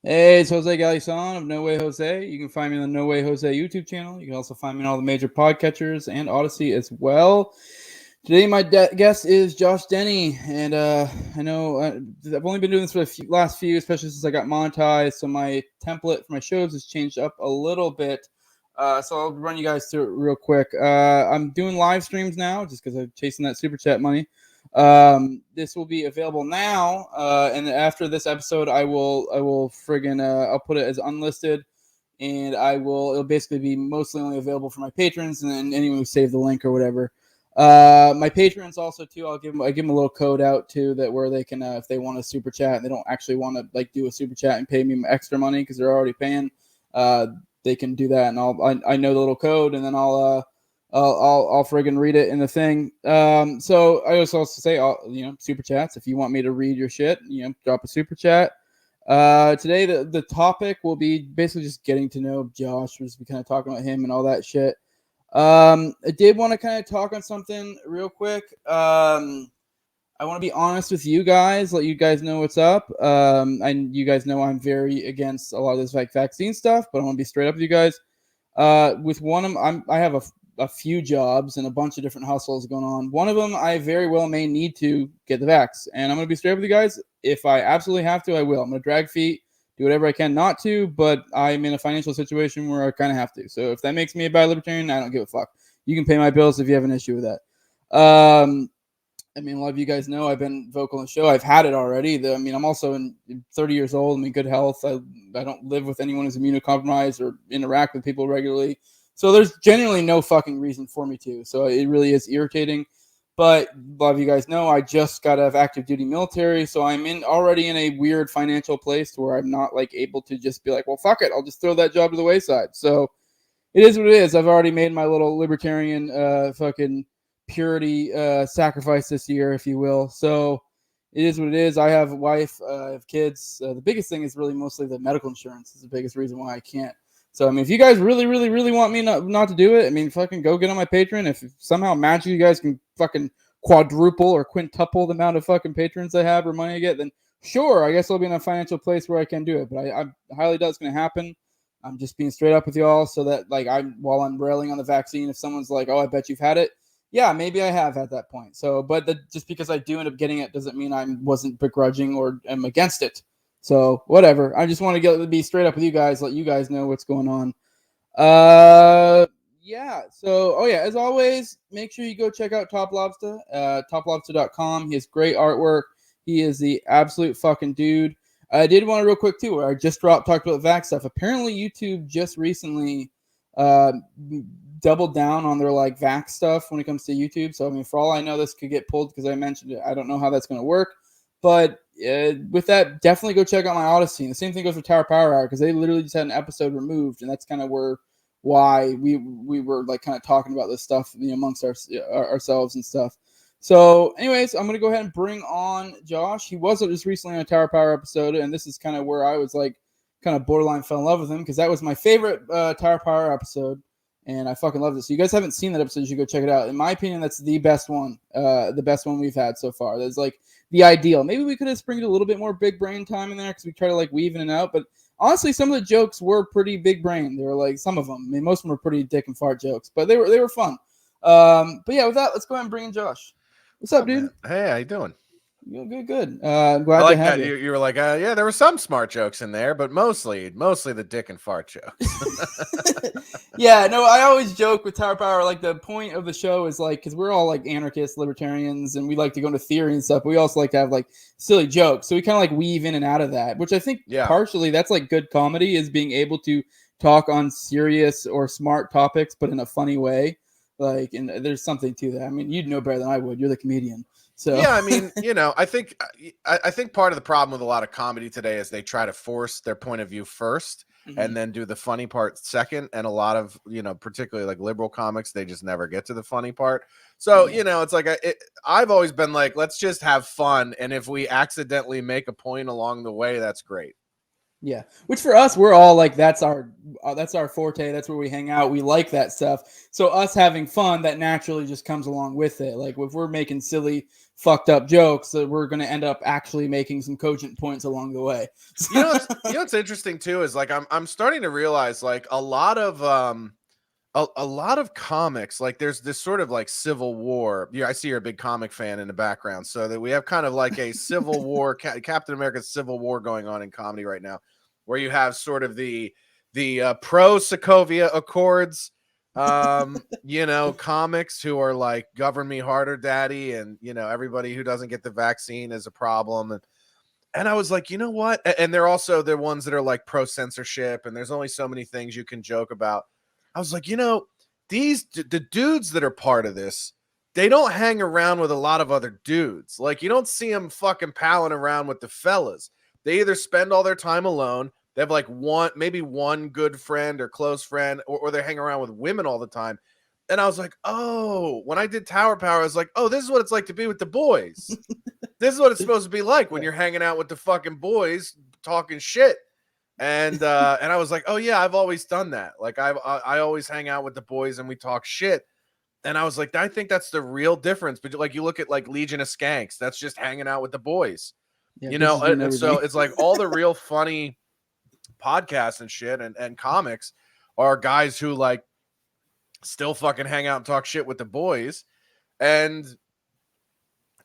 Hey, it's Jose Galison of No Way Jose. You can find me on the No Way Jose YouTube channel. You can also find me on all the major podcatchers and Odyssey as well. Today, my guest is Josh Denny, and I know I've only been doing this for the last few, especially since I got monetized. So my template for my shows has changed up a little bit. So I'll run you guys through it real quick. I'm doing live streams now, just because I'm chasing that super chat money. This will be available now, and after this episode, I will friggin' I'll put it as unlisted, and it'll basically be mostly only available for my patrons, and then anyone who saved the link or whatever. My patrons also too. I give them a little code out too that where they can if they want a super chat and they don't actually want to like do a super chat and pay me extra money because they're already paying. They can do that, and I know the little code, and then I'll friggin' read it in the thing. So I also say, super chats. If you want me to read your shit, drop a super chat. Today the topic will be basically just getting to know Josh. We'll just be kind of talking about him and all that shit. I did want to kind of talk on something real quick. I want to be honest with you guys, let you guys know what's up. And you guys know I'm very against a lot of this like vaccine stuff, but I want to be straight up with you guys. With one of them, I have a few jobs and a bunch of different hustles going on. One of them, I very well may need to get the vax, and I'm going to be straight up with you guys. If I absolutely have to, I will. I'm going to drag feet, do whatever I can not to, but I'm in a financial situation where I kind of have to. So if that makes me a bad libertarian, I don't give a fuck. You can pay my bills if you have an issue with that. I mean, a lot of you guys know I've been vocal on the show. I've had it already. I'm also 30 years old. I'm in good health. I don't live with anyone who's immunocompromised or interact with people regularly. So there's genuinely no fucking reason for me to. So it really is irritating. But a lot of you guys know I just got out of active duty military. So I'm already in a weird financial place to where I'm not like able to just be like, well, fuck it. I'll just throw that job to the wayside. So it is what it is. I've already made my little libertarian fucking purity sacrifice this year, if you will. So it is what it is. I have a wife, I have kids. The biggest thing is really mostly the medical insurance is the biggest reason why I can't. So I mean, if you guys really, really, really want me not to do it, I mean, fucking go get on my Patreon. If somehow magically you guys can fucking quadruple or quintuple the amount of fucking patrons I have or money I get, then sure, I guess I'll be in a financial place where I can do it. But I highly doubt it's going to happen. I'm just being straight up with y'all so that like while I'm railing on the vaccine, if someone's like, oh, I bet you've had it. Yeah, maybe I have at that point. So, but just because I do end up getting it doesn't mean I wasn't begrudging or am against it. So whatever. I just want to be straight up with you guys, let you guys know what's going on. Yeah. So, oh yeah, as always, make sure you go check out TopLobsta, TopLobsta.com. He has great artwork. He is the absolute fucking dude. I did want to real quick too, where I just talked about vax stuff. Apparently, YouTube just recently uh, doubled down on their like vax stuff when it comes to YouTube. So I mean, for all I know, this could get pulled because I mentioned it. I don't know how that's going to work, but with that, definitely go check out my Odyssey. And the same thing goes for Tower Power Hour because they literally just had an episode removed, and that's kind of why we were like kind of talking about this stuff amongst ourselves and stuff. So, anyways, I'm gonna go ahead and bring on Josh. He was just recently on a Tower Power episode, and this is kind of where I was like, kind of borderline fell in love with him because that was my favorite Tower Power episode, and I fucking loved it. So, you guys haven't seen that episode, you should go check it out. In my opinion, that's the best one we've had so far. That's like the ideal. Maybe we could have sprinkled a little bit more big brain time in there because we try to like weave in and out, but honestly, some of the jokes were pretty big brain. They were like some of them. I mean, most of them were pretty dick and fart jokes, but they were fun. But yeah, with that, let's go ahead and bring in Josh. What's up, dude? Man? Hey, how you doing? Good. I'm glad I to like have that you. you were like, yeah, there were some smart jokes in there, but mostly the dick and fart jokes. Yeah, no, I always joke with Tower Power. Like the point of the show is like because we're all like anarchists, libertarians, and we like to go into theory and stuff. But we also like to have like silly jokes, so we kind of like weave in and out of that, which I think Yeah. partially that's like good comedy is being able to talk on serious or smart topics, but in a funny way. Like, and there's something to that. I mean, you'd know better than I would. You're the comedian. So Yeah, I mean, I think part of the problem with a lot of comedy today is they try to force their point of view first and then do the funny part second. And a lot of, particularly like liberal comics, they just never get to the funny part. So, it's like I've always been like, let's just have fun. And if we accidentally make a point along the way, that's great. Yeah, which for us, we're all like that's our forte. That's where we hang out. We like that stuff. So us having fun, that naturally just comes along with it. Like if we're making silly, fucked up jokes, we're gonna end up actually making some cogent points along the way. What's interesting too is like I'm starting to realize like a lot of a lot of comics, like there's this sort of like civil war. Yeah, I see you're a big comic fan in the background, so that we have kind of like a civil war, Captain America's civil war going on in comedy right now, where you have sort of the pro Sokovia Accords, comics who are like govern me harder, daddy, and everybody who doesn't get the vaccine is a problem, and I was like, you know what? And they're also the ones that are like pro censorship, and there's only so many things you can joke about. I was like, the dudes that are part of this, they don't hang around with a lot of other dudes. Like, you don't see them fucking palling around with the fellas. They either spend all their time alone, they have like maybe one good friend or close friend, or they hang around with women all the time. And I was like, oh, when I did Tower Power, I was like, oh, this is what it's like to be with the boys. This is what it's supposed to be like when you're hanging out with the fucking boys talking shit. And I was like, oh yeah, I've always done that. Like I always hang out with the boys and we talk shit. And I was like, I think that's the real difference. But like you look at like Legion of Skanks, that's just hanging out with the boys. Yeah, And so it's like all the real funny podcasts and shit and comics are guys who like still fucking hang out and talk shit with the boys. And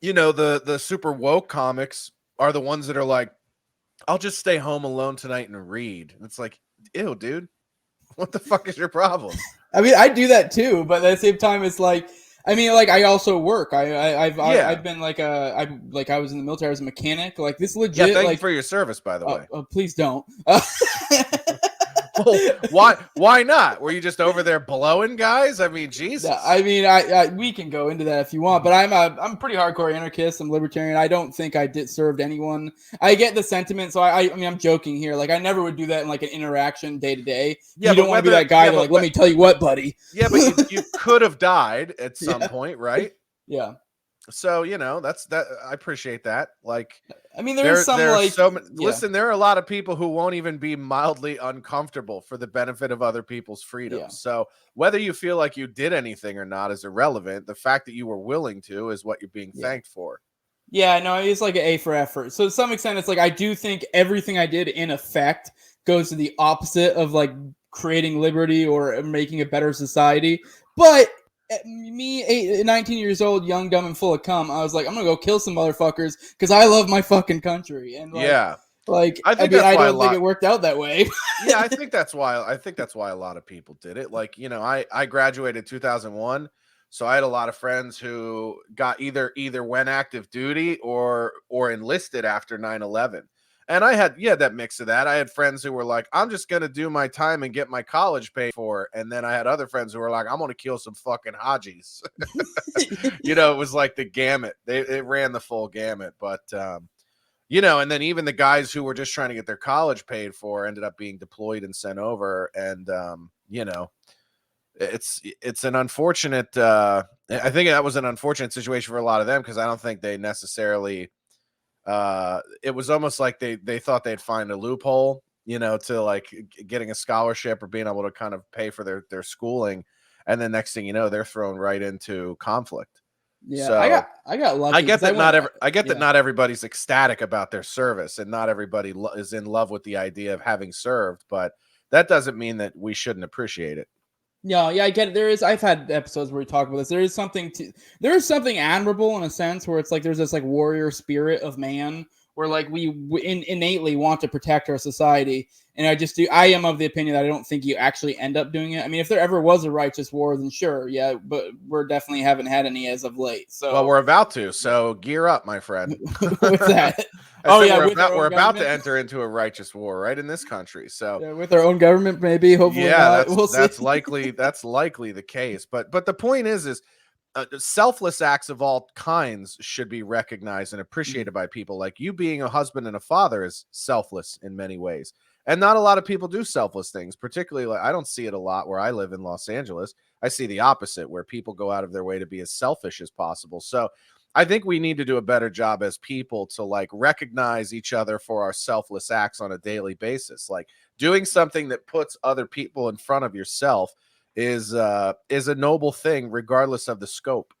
the super woke comics are the ones that are like, I'll just stay home alone tonight and read. And it's like, ew, dude, what the fuck is your problem? I mean, I do that too, but at the same time, it's like, I mean, like I also work. I've been like I was in the military as a mechanic. Like this legit. Yeah, thank like you for your service, by the way. Please don't. Well, why not? Were you just over there blowing guys? I mean, Jesus. I mean, we can go into that if you want, but I'm a pretty hardcore anarchist. I'm libertarian. I don't think I served anyone. I get the sentiment, so I mean, I'm joking here. Like, I never would do that in like an interaction day to day. You don't want to be that guy. Like, let me tell you what, buddy. Yeah, but you could have died at some point, right? Yeah. So that's that. I appreciate that. Like, I mean, there's some like listen. There are a lot of people who won't even be mildly uncomfortable for the benefit of other people's freedom. Yeah. So whether you feel like you did anything or not is irrelevant. The fact that you were willing to is what you're being thanked for. Yeah, no, it's like an A for effort. So to some extent, it's like I do think everything I did in effect goes to the opposite of like creating liberty or making a better society. But me, 19 years old, young, dumb, and full of cum, I was like, I'm gonna go kill some motherfuckers because I love my fucking country. And like, yeah, like I don't think it worked out that way. Yeah, I think that's why a lot of people did it. Like, I graduated 2001, so I had a lot of friends who got either went active duty or enlisted after 9/11. And I had that mix of that. I had friends who were like, I'm just going to do my time and get my college paid for. And then I had other friends who were like, I'm going to kill some fucking Hajis. It was like the gamut. It ran the full gamut. But, and then even the guys who were just trying to get their college paid for ended up being deployed and sent over. And, it's an unfortunate, I think that was an unfortunate situation for a lot of them because I don't think they necessarily, it was almost like they thought they'd find a loophole, to like getting a scholarship or being able to kind of pay for their schooling. And then next thing you know, they're thrown right into conflict. Yeah, so I got lucky. I get that that not everybody's ecstatic about their service and not everybody is in love with the idea of having served, but that doesn't mean that we shouldn't appreciate it. Yeah, I get it. I've had episodes where we talk about this. There is something admirable in a sense where it's like there's this like warrior spirit of man where like we innately want to protect our society. And I am of the opinion that I don't think you actually end up doing it. I mean, if there ever was a righteous war, then sure, yeah, but we're definitely haven't had any as of late. So well, we're about to. So gear up, my friend. What's that? We're about to enter into a righteous war right in this country. So yeah, with our own government, maybe. Hopefully, yeah, we'll see. That's likely the case. But the point is selfless acts of all kinds should be recognized and appreciated by people. Like you being a husband and a father is selfless in many ways. And not a lot of people do selfless things, particularly like I don't see it a lot where I live in Los Angeles. I see the opposite where people go out of their way to be as selfish as possible. So I think we need to do a better job as people to like recognize each other for our selfless acts on a daily basis. Like doing something that puts other people in front of yourself is a noble thing, regardless of the scope.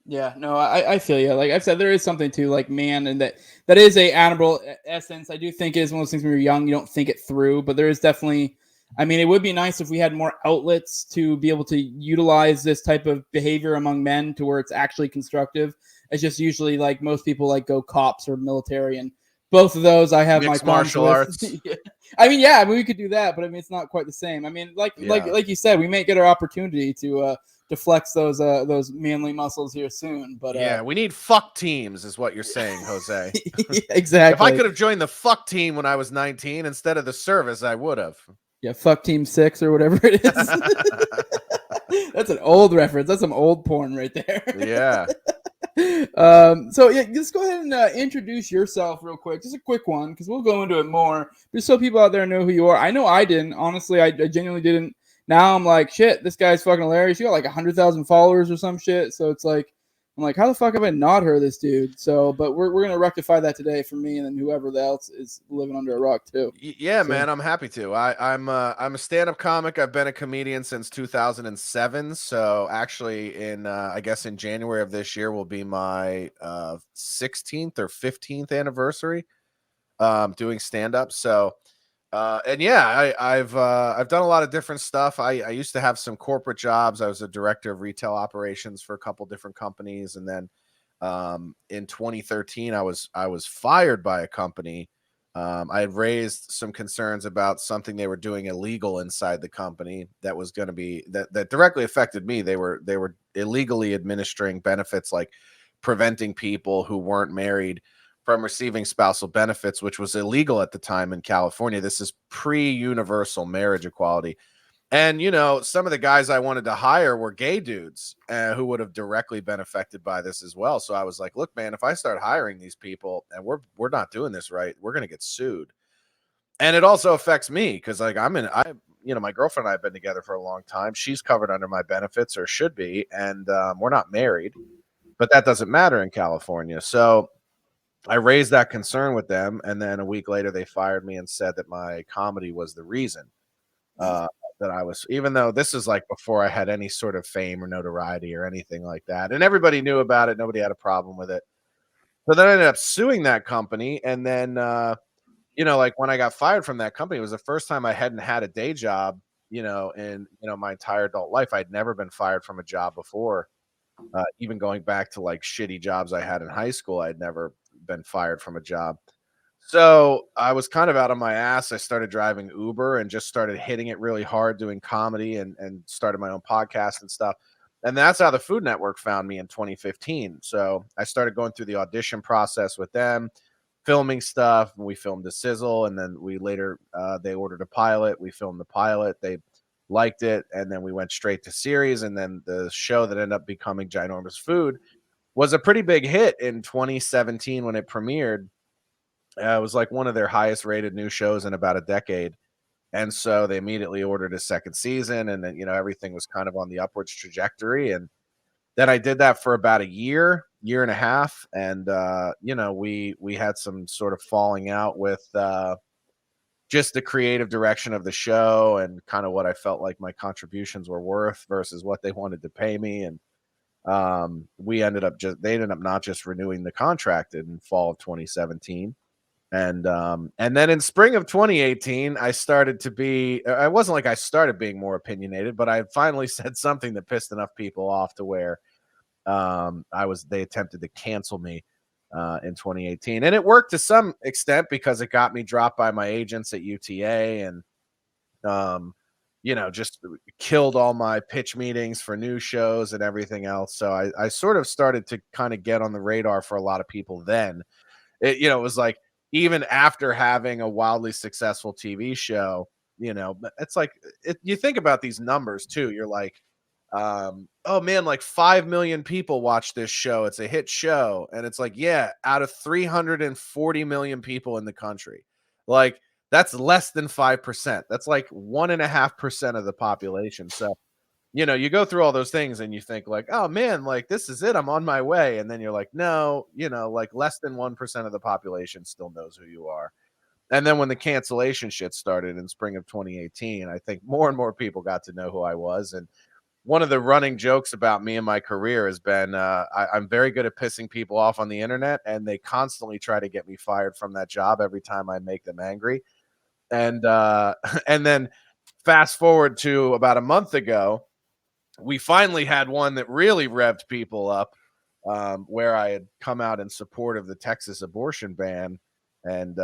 Yeah, no, I feel you. Like I've said, there is something to like man, and that is a admirable essence. I do think it is one of those things when you're young, you don't think it through, but there is definitely. I mean, it would be nice if we had more outlets to be able to utilize this type of behavior among men to where it's actually constructive. It's just usually like most people like go cops or military, and both of those I have Mixed my qualms martial with. arts. I mean, yeah, I mean we could do that, but I mean it's not quite the same. I mean, like you said, we may get our opportunity to flex those manly muscles here soon. But Yeah, we need fuck teams, is what you're saying, Jose. exactly. If I could have joined the fuck team when I was 19 instead of the service, I would have. Yeah, fuck Team 6 or whatever it is. That's an old reference. That's some old porn right there. Yeah. So yeah, just go ahead and introduce yourself real quick. Just a quick one, because we'll go into it more. Just so people out there know who you are. I know I didn't. Honestly, I genuinely didn't. Now I'm like, shit, this guy's fucking hilarious. You got like 100,000 followers or some shit. So it's like, I'm like, how the fuck have I not heard of this dude? So, but we're gonna rectify that today for me and then whoever else is living under a rock too. Yeah, so, man, I'm happy to. I'm a stand-up comic. I've been a comedian since 2007. So actually, in I guess in January of this year will be my 16th or 15th anniversary doing stand-up. So. And yeah, I've done a lot of different stuff. I used to have some corporate jobs. I was a director of retail operations for a couple different companies, and then in 2013, I was fired by a company. I had raised some concerns about something they were doing illegal inside the company that was going to be that directly affected me. They were illegally administering benefits, like preventing people who weren't married from receiving spousal benefits, which was illegal at the time in California. This is pre-universal marriage equality. And, you know, some of the guys I wanted to hire were gay dudes who would have directly been affected by this as well. So I was like, look, man, if I start hiring these people and we're not doing this right, we're going to get sued. And it also affects me because like my girlfriend and I have been together for a long time. She's covered under my benefits, or should be. And we're not married, but that doesn't matter in California. So I raised that concern with them, and then a week later they fired me and said that my comedy was the reason that I was, even though this is like before I had any sort of fame or notoriety or anything like that. And everybody knew about it. Nobody had a problem with it. So then I ended up suing that company. And then, like when I got fired from that company, it was the first time I hadn't had a day job, in, my entire adult life. I'd never been fired from a job before. Even going back to like shitty jobs I had in high school, I'd never been fired from a job. So I was kind of out of my ass. I started driving Uber and just started hitting it really hard doing comedy and started my own podcast and stuff. And that's how the Food Network found me in 2015. So I started going through the audition process with them, filming stuff. We filmed a sizzle, and then we later they ordered a pilot. We filmed the pilot. They liked it, and then we went straight to series. And then the show that ended up becoming Ginormous Food was a pretty big hit in 2017 when it premiered. It was like one of their highest rated new shows in about a decade. And so they immediately ordered a second season, and then, everything was kind of on the upwards trajectory. And then I did that for about a year and a half. And, we had some sort of falling out with just the creative direction of the show and kind of what I felt like my contributions were worth versus what they wanted to pay me. And they ended up not just renewing the contract in fall of 2017. And then in spring of 2018, I wasn't like I started being more opinionated, but I finally said something that pissed enough people off to where they attempted to cancel me in 2018. And it worked to some extent because it got me dropped by my agents at UTA, and just killed all my pitch meetings for new shows and everything else. So I sort of started to kind of get on the radar for a lot of people then. It was like, even after having a wildly successful TV show, it's like, you think about these numbers too. You're like, oh man, like 5 million people watch this show. It's a hit show. And it's like, yeah, out of 340 million people in the country, like that's less than 5%. That's like 1.5% of the population. So you go through all those things and you think like, oh man, like this is it, I'm on my way. And then you're like, no, like less than 1% of the population still knows who you are. And then when the cancellation shit started in spring of 2018, I think more and more people got to know who I was. And one of the running jokes about me and my career has been I'm very good at pissing people off on the internet, and they constantly try to get me fired from that job every time I make them angry. And and then fast forward to about a month ago, we finally had one that really revved people up, where I had come out in support of the Texas abortion ban and,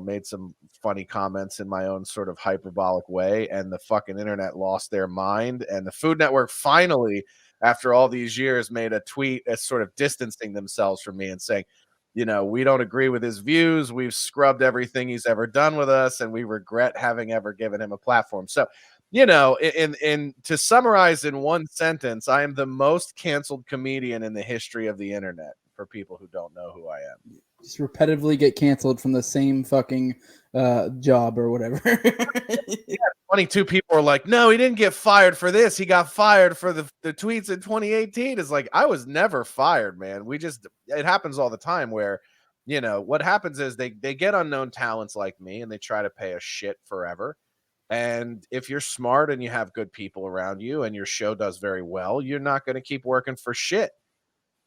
made some funny comments in my own sort of hyperbolic way. And the fucking internet lost their mind. And the Food Network finally, after all these years, made a tweet as sort of distancing themselves from me and saying, we don't agree with his views. We've scrubbed everything he's ever done with us, and we regret having ever given him a platform. So, in to summarize in one sentence, I am the most canceled comedian in the history of the internet for people who don't know who I am. Just repetitively get canceled from the same fucking job or whatever. 22 people are like, no, he didn't get fired for this. He got fired for the tweets in 2018. It's like, I was never fired, man. It happens all the time where, what happens is they get unknown talents like me and they try to pay us shit forever. And if you're smart and you have good people around you and your show does very well, you're not going to keep working for shit.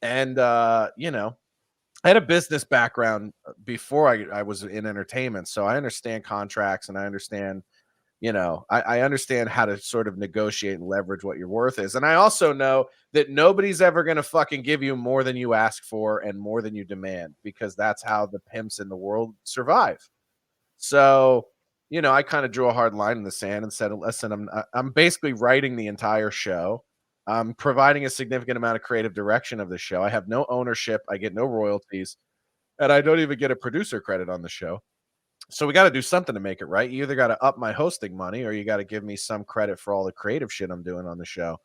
And, I had a business background before I was in entertainment. So I understand contracts and I understand, I understand how to sort of negotiate and leverage what your worth is. And I also know that nobody's ever going to fucking give you more than you ask for and more than you demand, because that's how the pimps in the world survive. So, I kind of drew a hard line in the sand and said, listen, I'm basically writing the entire show. I'm providing a significant amount of creative direction of the show. I have no ownership. I get no royalties, and I don't even get a producer credit on the show. So we got to do something to make it right. You either got to up my hosting money or you got to give me some credit for all the creative shit I'm doing on the show.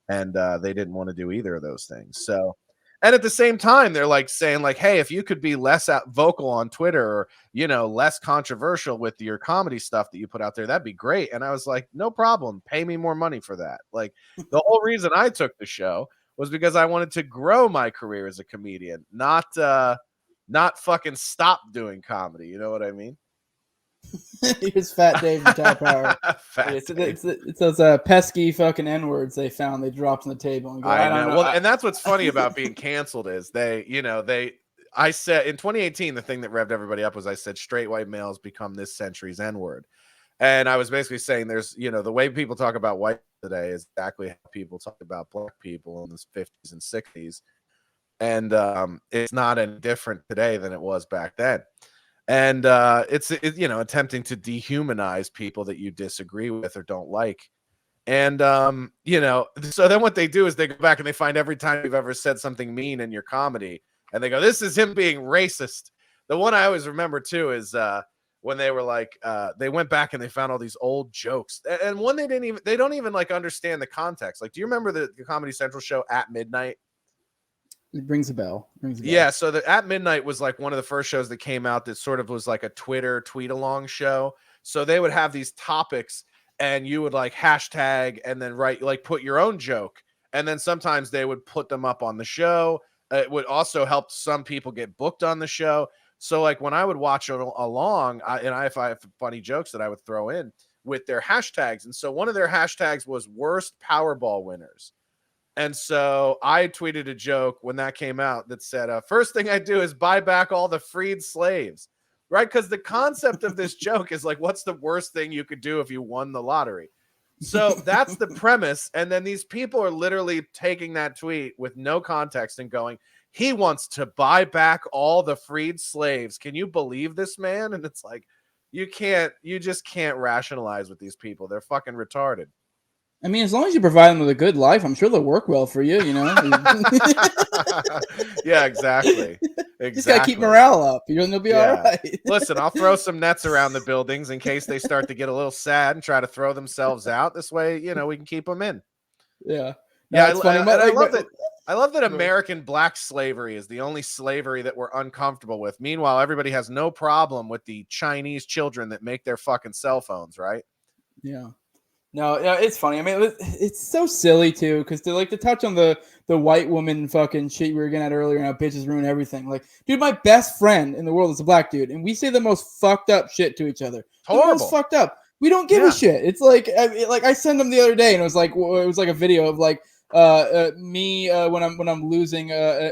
And they didn't want to do either of those things. So, and at the same time, they're like saying like, hey, if you could be less vocal on Twitter or, less controversial with your comedy stuff that you put out there, that'd be great. And I was like, no problem. Pay me more money for that. Like the whole reason I took the show was because I wanted to grow my career as a comedian, not fucking stop doing comedy. You know what I mean? Here's Fat Dave from Tower Power. It's those pesky fucking N-words they found. They dropped on the table. And go, I don't know. Well, and that's what's funny about being canceled is I said in 2018, the thing that revved everybody up was I said straight white males become this century's N-word. And I was basically saying there's, the way people talk about white today is exactly how people talk about black people in the 50s and 60s. And it's not any different today than it was back then. And it's attempting to dehumanize people that you disagree with or don't like. And so then what they do is they go back and they find every time you've ever said something mean in your comedy, and they go, this is him being racist. The one I always remember too is when they were like, they went back and they found all these old jokes, and one they don't even like understand the context. Like, do you remember the Comedy Central show At Midnight? It rings a bell. Yeah, so the At Midnight was like one of the first shows that came out that sort of was like a Twitter tweet along show. So they would have these topics and you would like hashtag and then put your own joke. And then sometimes they would put them up on the show. It would also help some people get booked on the show. So like when I would watch along, if I have funny jokes that I would throw in with their hashtags. And so one of their hashtags was worst Powerball winners. And so I tweeted a joke when that came out that said, first thing I do is buy back all the freed slaves, right? Because the concept of this joke is like, what's the worst thing you could do if you won the lottery? So that's the premise. And then these people are literally taking that tweet with no context and going, he wants to buy back all the freed slaves. Can you believe this, man? And it's like, you just can't rationalize with these people. They're fucking retarded. I mean, as long as you provide them with a good life, I'm sure they'll work well for you, Yeah, exactly. Just got to keep morale up. You'll be all right. Listen, I'll throw some nets around the buildings in case they start to get a little sad and try to throw themselves out. This way, we can keep them in. Yeah. No, yeah, I love that American black slavery is the only slavery that we're uncomfortable with. Meanwhile, everybody has no problem with the Chinese children that make their fucking cell phones, right? Yeah. No, it's funny. I mean, it's so silly too, because to touch on the white woman fucking shit we were getting at earlier, and how bitches ruin everything. Like, dude, my best friend in the world is a black dude, and we say the most fucked up shit to each other. The most Horrible. fucked up. We don't give a shit. It's like, I sent him the other day, and it was like a video of like me when I'm losing a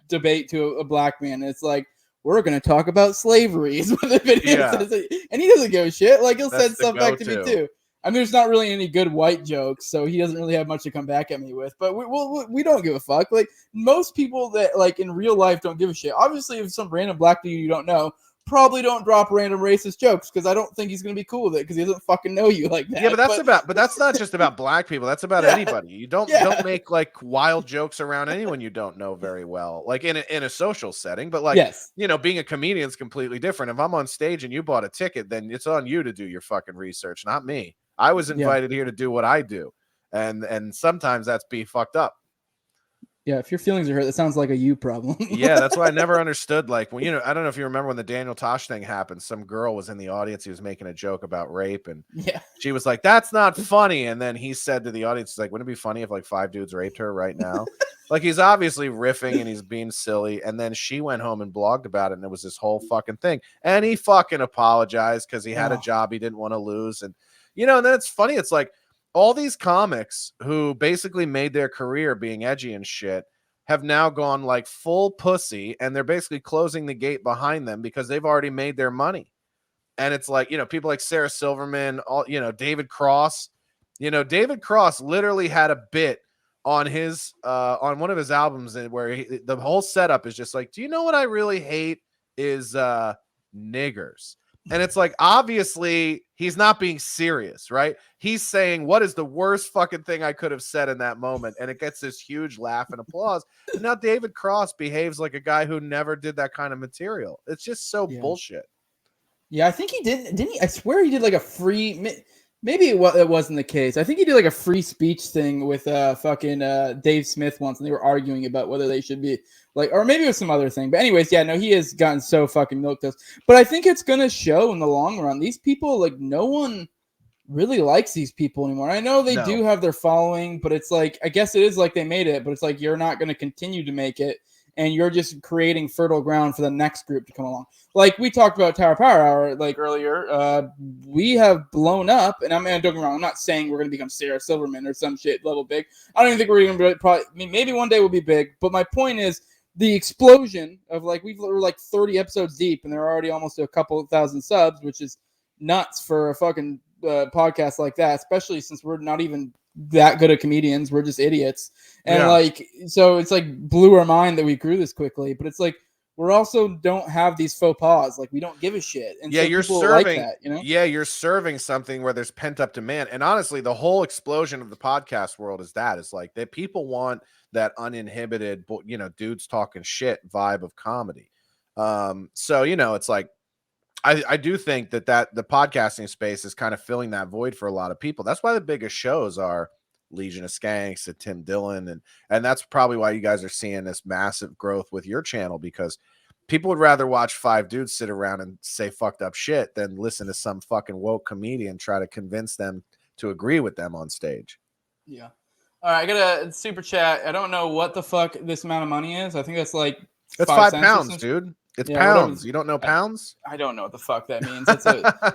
debate to a black man. And it's like, we're gonna talk about slavery is what the video says, and he doesn't give a shit. Like, he'll send stuff back to me too. I mean, there's not really any good white jokes, so he doesn't really have much to come back at me with. But we don't give a fuck. Like, most people that like in real life don't give a shit. Obviously, if some random black dude you don't know, probably don't drop random racist jokes, because I don't think he's gonna be cool with it, because he doesn't fucking know you like that. Yeah, but that's not just about black people. That's about anybody. You don't make like wild jokes around anyone you don't know very well, like in a social setting. But like, being a comedian is completely different. If I'm on stage and you bought a ticket, then it's on you to do your fucking research, not me. I was invited here to do what I do, and sometimes that's be fucked up. Yeah, if your feelings are hurt, that sounds like a you problem. Yeah, that's why I never understood. Like, when I don't know if you remember when the Daniel Tosh thing happened. Some girl was in the audience. He was making a joke about rape, and she was like, "That's not funny." And then he said to the audience, "Like, wouldn't it be funny if like 5 dudes raped her right now?" Like, he's obviously riffing and he's being silly. And then she went home and blogged about it, and it was this whole fucking thing. And he fucking apologized because he had a job he didn't want to lose. And and then it's funny. It's like all these comics who basically made their career being edgy and shit have now gone like full pussy, and they're basically closing the gate behind them because they've already made their money. And it's like, people like Sarah Silverman, David Cross. David Cross literally had a bit on his on one of his albums where the whole setup is just like, do you know what I really hate is niggers. And it's like, obviously he's not being serious, right? He's saying, what is the worst fucking thing I could have said in that moment? And it gets this huge laugh and applause. And now David Cross behaves like a guy who never did that kind of material. It's just so bullshit. Yeah, I think he did. Didn't he? I swear he did like a free. Maybe it wasn't the case. I think he did like a free speech thing with fucking Dave Smith once, and they were arguing about whether they should be like, or maybe it was some other thing. But anyways, yeah, no, he has gotten so fucking milquetoast. But I think it's gonna show in the long run. These people, like, no one really likes these people anymore. I know they do have their following, but it's like, I guess it is like they made it, but it's like you're not going to continue to make it, and you're just creating fertile ground for the next group to come along. Like we talked about Tower Power Hour like earlier, we have blown up, and don't get me wrong, I'm not saying we're going to become Sarah Silverman or some shit level big. I don't even think we're going to probably, I mean, maybe one day we'll be big, but my point is the explosion of like, we're like 30 episodes deep, and they're already almost to a couple thousand subs, which is nuts for a fucking podcast like that, especially since we're not even that good at comedians. We're just idiots. And like, so it's like blew our mind that we grew this quickly, but it's like, we're also don't have these faux pas. Like, we don't give a shit. And so you're people serving like that, you're serving something where there's pent up demand. And honestly, the whole explosion of the podcast world is like that people want that uninhibited, dudes talking shit vibe of comedy. So, it's like, I do think that the podcasting space is kind of filling that void for a lot of people. That's why the biggest shows are Legion of Skanks and Tim Dillon. And that's probably why you guys are seeing this massive growth with your channel, because people would rather watch 5 dudes sit around and say fucked up shit than listen to some fucking woke comedian try to convince them to agree with them on stage. Yeah. All right, I got a super chat. I don't know what the fuck this amount of money is. I think that's like that's 5 pounds, dude. It's pounds. Whatever. You don't know pounds? I don't know what the fuck that means. It's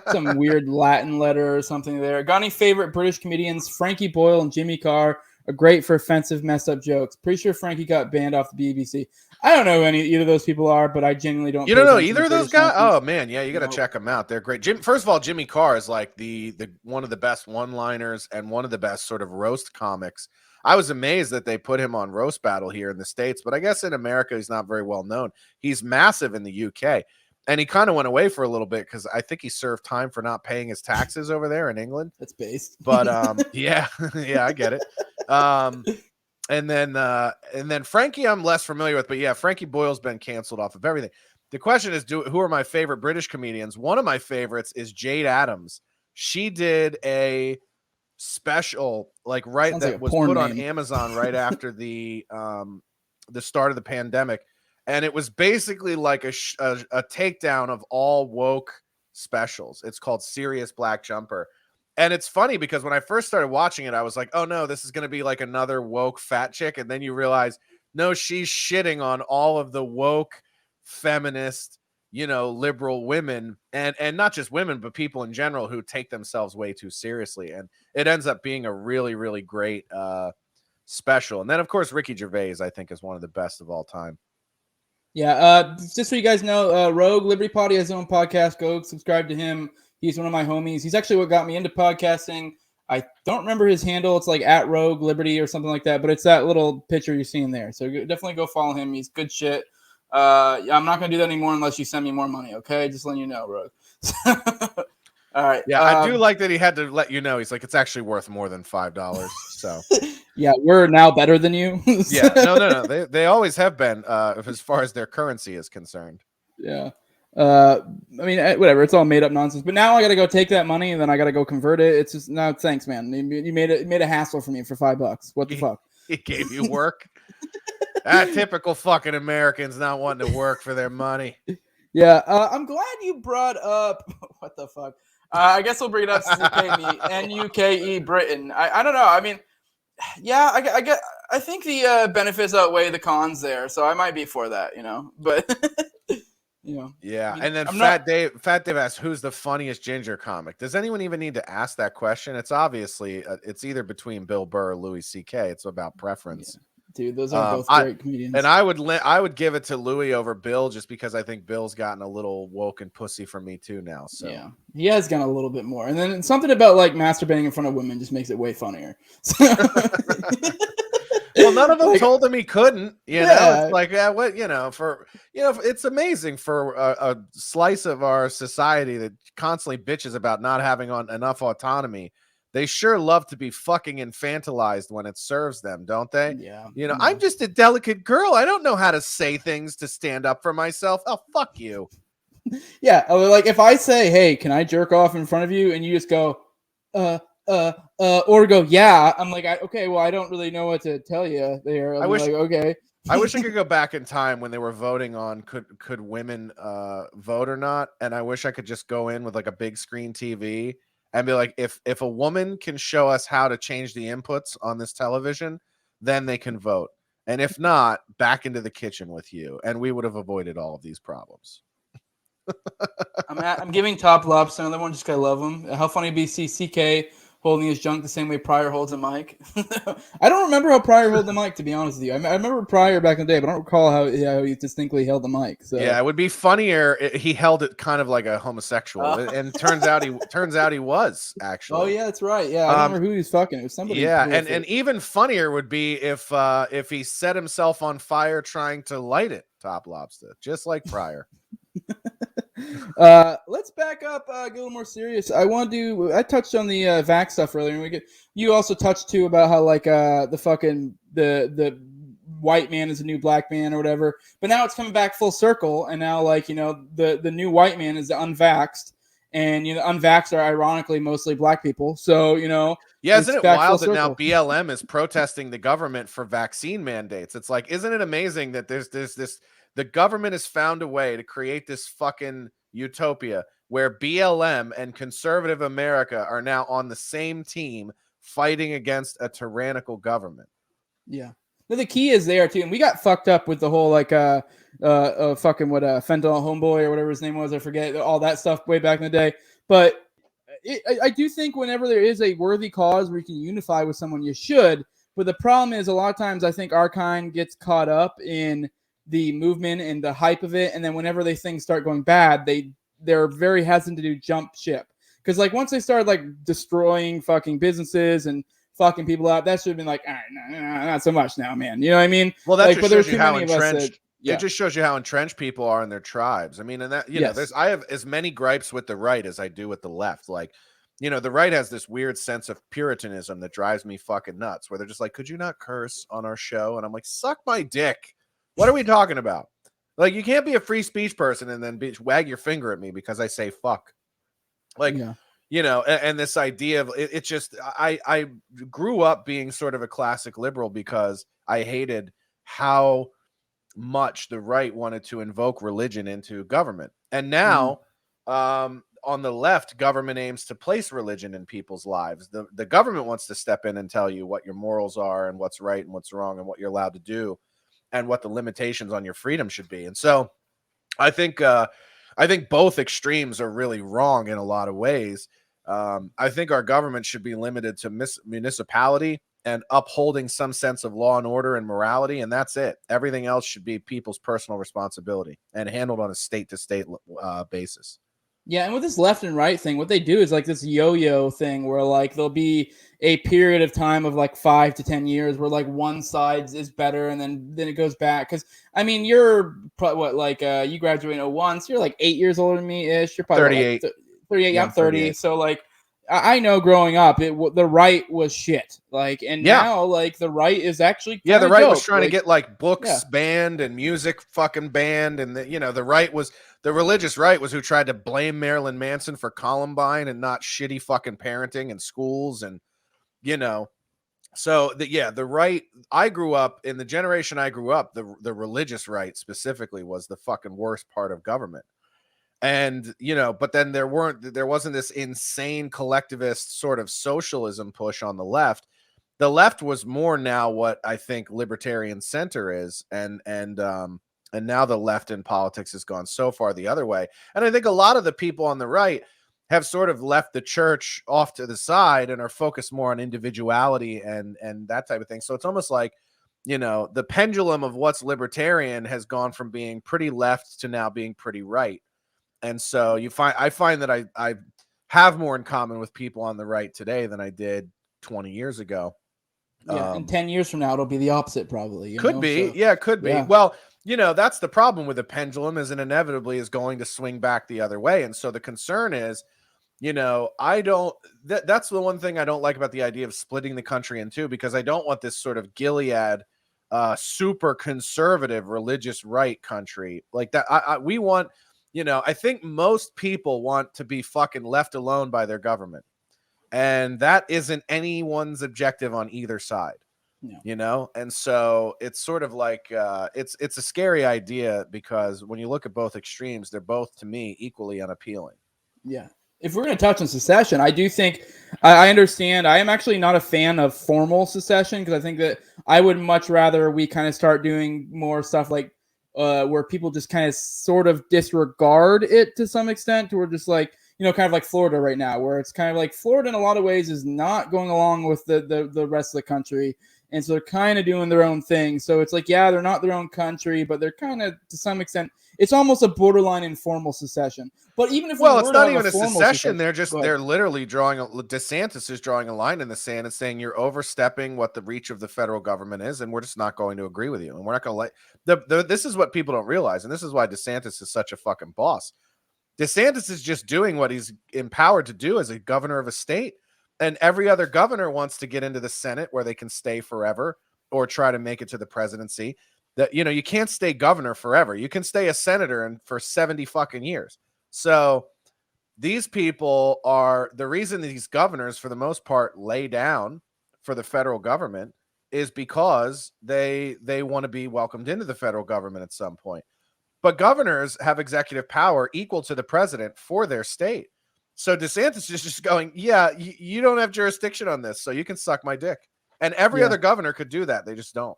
some weird Latin letter or something there. Got any favorite British comedians? Frankie Boyle and Jimmy Carr are great for offensive, messed up jokes. Pretty sure Frankie got banned off the BBC. I don't know who either of those people are, but I genuinely don't. You don't know either of those guys? Oh man, yeah, you got to check them out. They're great. First of all, Jimmy Carr is like the one of the best one-liners and one of the best sort of roast comics. I was amazed that they put him on Roast Battle here in the States, but I guess in America he's not very well known. He's massive in the UK, and he kind of went away for a little bit because I think he served time for not paying his taxes over there in England. That's based. But yeah, I get it. And then Frankie I'm less familiar with, but yeah, Frankie Boyle's been canceled off of everything. The question is, who are my favorite British comedians? One of my favorites is Jade Adams. She did a special was put on Amazon right after the start of the pandemic, and it was basically like a takedown of all woke specials. It's called Serious Black Jumper, And it's funny because when I first started watching it, I was like, oh no, this is going to be like another woke fat chick. And then you realize, no, she's shitting on all of the woke feminist, liberal women, and not just women, but people in general who take themselves way too seriously. And it ends up being a really, really great special. And then, of course, Ricky Gervais, I think, is one of the best of all time. Yeah, just so you guys know, Rogue Liberty Party has his own podcast. Go subscribe to him. He's one of my homies. He's actually what got me into podcasting. I don't remember his handle. It's like at Rogue Liberty or something like that, but it's that little picture you're seeing there. So definitely go follow him. He's good shit. I'm not going to do that anymore unless you send me more money, okay? Just letting you know, Rogue. All right. Yeah, I do like that he had to let you know. He's like, it's actually worth more than $5. So yeah, we're now better than you. Yeah, no. They always have been, as far as their currency is concerned. Yeah. I mean, whatever. It's all made up nonsense. But now I got to go take that money and then I got to go convert it. It's just no, thanks, man. You made a hassle for me for $5. What the fuck? He gave you work. Typical fucking Americans not wanting to work for their money. Yeah. I'm glad you brought up what the fuck. I guess we'll bring it up since you paid me. NUKE Britain. I don't know. I mean, yeah, I think the benefits outweigh the cons there, so I might be for that, But yeah. I mean, and then Fat Dave asks, who's the funniest ginger comic? Does anyone even need to ask that question? It's obviously it's either between Bill Burr or Louis C.K. It's about preference. Yeah. Dude, those are both great comedians. And I would give it to Louis over Bill just because I think Bill's gotten a little woke and pussy for me too now. So yeah, he has gotten a little bit more. And then something about like masturbating in front of women just makes it way funnier. Well, none of them told him he couldn't. It's like it's amazing for a slice of our society that constantly bitches about not having enough autonomy. They sure love to be fucking infantilized when it serves them, don't they? Yeah. I'm just a delicate girl. I don't know how to say things to stand up for myself. Oh, fuck you. Yeah. Like if I say, hey, can I jerk off in front of you? And you just go, or go, yeah. I'm like, okay, well, I don't really know what to tell you there. Okay. I wish I could go back in time when they were voting on could women vote or not. And I wish I could just go in with like a big screen TV and be like, if a woman can show us how to change the inputs on this television, then they can vote. And if not, back into the kitchen with you. And we would have avoided all of these problems. I'm giving TopLobsta another one just because I love him. How funny BC CK holding his junk the same way Pryor holds a mic. I don't remember how Pryor held the mic, to be honest with you. I remember Pryor back in the day, but I don't recall how he distinctly held the mic. So yeah, it would be funnier. He held it kind of like a homosexual, and turns out he was actually. Oh yeah, that's right. Yeah, I remember who he was fucking. It was somebody. Yeah, and even funnier would be if he set himself on fire trying to light it. TopLobsta, just like Pryor. Let's back up, get a little more serious. I touched on the vax stuff earlier, and you also touched too about how like the white man is a new black man or whatever, but now it's coming back full circle, and now like the new white man is the unvaxxed, and unvaxxed are ironically mostly black people, so yeah, isn't it wild that now BLM is protesting the government for vaccine mandates? It's like, isn't it amazing that there's this the government has found a way to create this fucking utopia where BLM and conservative America are now on the same team fighting against a tyrannical government. Yeah. No, the key is there too. And we got fucked up with the whole like fucking fentanyl homeboy or whatever his name was. I forget all that stuff way back in the day. But I do think whenever there is a worthy cause where you can unify with someone, you should. But the problem is a lot of times I think our kind gets caught up in the movement and the hype of it, and then whenever things start going bad, they're very hesitant to do jump ship, because like once they started like destroying fucking businesses and fucking people out, that should have been like, all right, no, not so much now, man. You know what I mean? Well, that just shows you how entrenched. It just shows you how entrenched people are in their tribes. I mean, and that I have as many gripes with the right as I do with the left. Like, the right has this weird sense of puritanism that drives me fucking nuts, where they're just like, could you not curse on our show? And I'm like, suck my dick. What are we talking about? Like, you can't be a free speech person and then wag your finger at me because I say fuck. Like, and this idea of it's just, I grew up being sort of a classic liberal because I hated how much the right wanted to invoke religion into government. And now, on the left, government aims to place religion in people's lives. The government wants to step in and tell you what your morals are and what's right and what's wrong and what you're allowed to do and what the limitations on your freedom should be. And so I think both extremes are really wrong in a lot of ways. I think our government should be limited to municipality and upholding some sense of law and order and morality, and that's it. Everything else should be people's personal responsibility and handled on a state-to-state basis. Yeah, and with this left and right thing, what they do is like this yo-yo thing where like there'll be a period of time of like 5 to 10 years where like one side is better and then it goes back. Because I mean, you're what like you graduated in 01, so you're like 8 years older than me ish. You're probably 38. Like 38. Yeah, I'm 30. 38. So like I know growing up, the right was shit. Like, and now like the right is actually the right dope. was trying like, to get like books banned and music fucking banned, and the right was the religious right was who tried to blame Marilyn Manson for Columbine and not shitty fucking parenting in schools, and so the right. I grew up in the generation I grew up. The religious right specifically was the fucking worst part of government. And but then there wasn't this insane collectivist sort of socialism push on the left. The left was more now what I think libertarian center is, and now the left in politics has gone so far the other way. And I think a lot of the people on the right have sort of left the church off to the side and are focused more on individuality and that type of thing. So it's almost like the pendulum of what's libertarian has gone from being pretty left to now being pretty right. And so I find that I have more in common with people on the right today than I did 20 years ago. Yeah, and 10 years from now, it'll be the opposite probably. Could be. Well, that's the problem with the pendulum is it inevitably is going to swing back the other way. And so the concern is, that's the one thing I don't like about the idea of splitting the country in two, because I don't want this sort of Gilead super conservative religious right country like that. We want, I think most people want to be fucking left alone by their government. And that isn't anyone's objective on either side, and so it's sort of like it's a scary idea, because when you look at both extremes, they're both to me equally unappealing. Yeah. If we're going to touch on secession, I do think I understand. I am actually not a fan of formal secession, because I think that I would much rather we kind of start doing more stuff like where people just kind of sort of disregard it to some extent. We're just like, kind of like Florida right now, where it's kind of like Florida in a lot of ways is not going along with the rest of the country. And so they're kind of doing their own thing. So it's like, yeah, they're not their own country, but they're kind of, to some extent, it's almost a borderline informal secession. But even if it's not even a secession, they're literally DeSantis is drawing a line in the sand and saying you're overstepping what the reach of the federal government is, and we're just not going to agree with you, and we're not going to this is what people don't realize, and this is why DeSantis is such a fucking boss. DeSantis is just doing what he's empowered to do as a governor of a state. And every other governor wants to get into the Senate where they can stay forever or try to make it to the presidency. That, you can't stay governor forever. You can stay a senator for 70 fucking years. So these people are the reason these governors, for the most part, lay down for the federal government is because they want to be welcomed into the federal government at some point. But governors have executive power equal to the president for their state. So DeSantis is just going, yeah, you don't have jurisdiction on this, so you can suck my dick. And every other governor could do that. They just don't.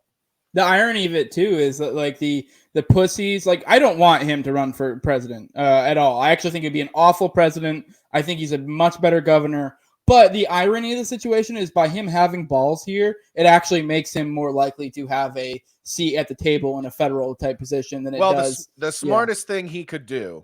The irony of it, too, is that, like, the pussies, like, I don't want him to run for president at all. I actually think he'd be an awful president. I think he's a much better governor. But the irony of the situation is by him having balls here, it actually makes him more likely to have a seat at the table in a federal type position than it does. The smartest thing he could do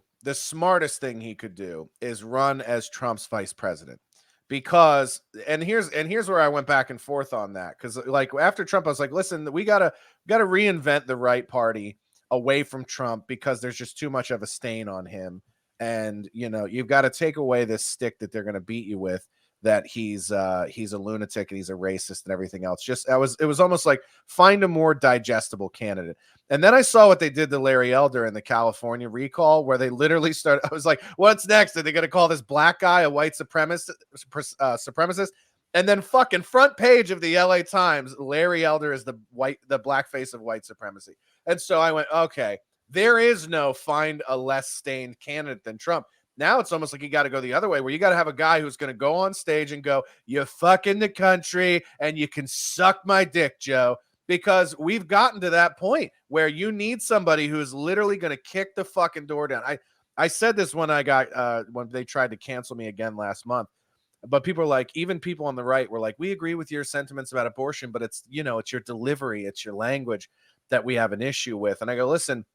is run as Trump's vice president, because here's where I went back and forth on that. Cause like after Trump, I was like, listen, we gotta reinvent the right party away from Trump, because there's just too much of a stain on him. And you've got to take away this stick that they're going to beat you with, that he's a lunatic and he's a racist and everything else. It was almost like find a more digestible candidate. And then I saw what they did to Larry Elder in the California recall, where they literally started. I was like, what's next? Are they going to call this black guy a white supremacist? And then fucking front page of the LA Times, Larry Elder is the black face of white supremacy. And so I went, okay, there is no find a less stained candidate than Trump. Now it's almost like you got to go the other way, where you got to have a guy who's going to go on stage and go, "You fucking the country and you can suck my dick, Joe." Because we've gotten to that point where you need somebody who's literally going to kick the fucking door down. I said this when when they tried to cancel me again last month, but people are like, even people on the right were like, we agree with your sentiments about abortion, but it's, it's your delivery, it's your language that we have an issue with. And I go, listen,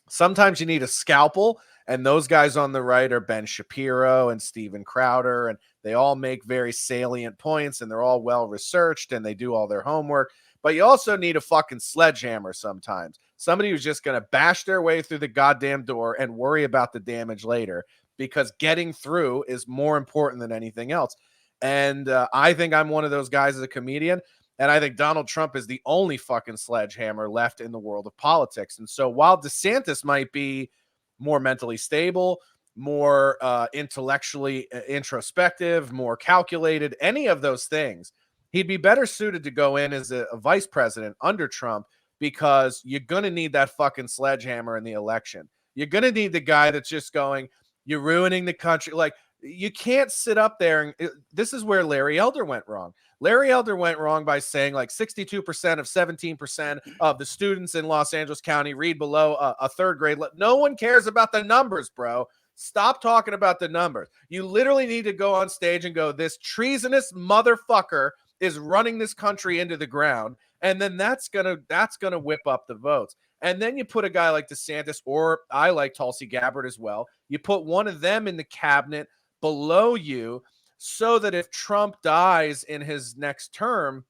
sometimes you need a scalpel, and those guys on the right are Ben Shapiro and Steven Crowder, and they all make very salient points, and they're all well researched, and they do all their homework. But you also need a fucking sledgehammer sometimes. Somebody who's just going to bash their way through the goddamn door and worry about the damage later, because getting through is more important than anything else. And I think I'm one of those guys as a comedian. And I think Donald Trump is the only fucking sledgehammer left in the world of politics. And so while DeSantis might be more mentally stable, more intellectually introspective, more calculated, any of those things, he'd be better suited to go in as a vice president under Trump, because you're going to need that fucking sledgehammer in the election. You're going to need the guy that's just going, you're ruining the country. Like, you can't sit up there. And this is where Larry Elder went wrong. Larry Elder went wrong by saying like 62% of 17% of the students in Los Angeles County read below a third grade. No one cares about the numbers, bro. Stop talking about the numbers. You literally need to go on stage and go, this treasonous motherfucker is running this country into the ground. And then that's gonna whip up the votes. And then you put a guy like DeSantis, or I like Tulsi Gabbard as well. You put one of them in the cabinet below you, so that if Trump dies in his next term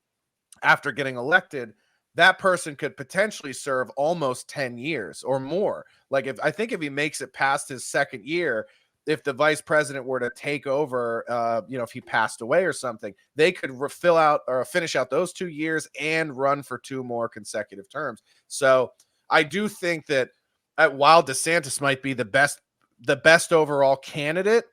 after getting elected, that person could potentially serve almost 10 years or more. Like, if he makes it past his second year, if the vice president were to take over, if he passed away or something, they could fill out or finish out those 2 years and run for 2 more consecutive terms. So I do think that while DeSantis might be the best overall candidate,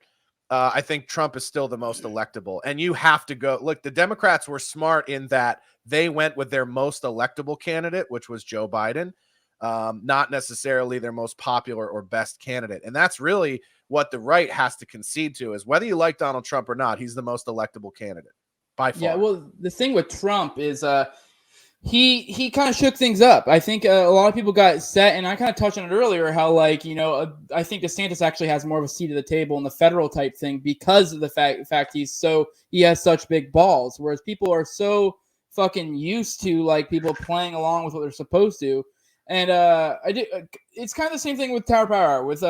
I think Trump is still the most electable. And you have to go, look, the Democrats were smart in that they went with their most electable candidate, which was Joe Biden, not necessarily their most popular or best candidate. And that's really what the right has to concede to, is whether you like Donald Trump or not, he's the most electable candidate by far. Yeah, well, the thing with Trump is he kind of shook things up. I think a lot of people got set, and I kind of touched on it earlier, how I think DeSantis actually has more of a seat at the table in the federal type thing because of the fact he has such big balls, whereas people are so fucking used to like people playing along with what they're supposed to. And it's kind of the same thing with Tower Power. With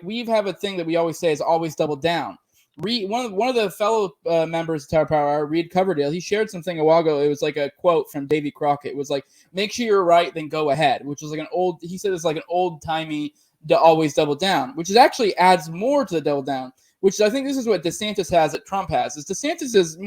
we have a thing that we always say is always double down. One of the fellow members of Tower Power, Reed Coverdale, he shared something a while ago. It was like a quote from Davy Crockett. It was like, "Make sure you're right, then go ahead," which was like he said it's like an old timey always double down, which is actually adds more to the double down. Which I think this is what DeSantis has that Trump has. Is DeSantis is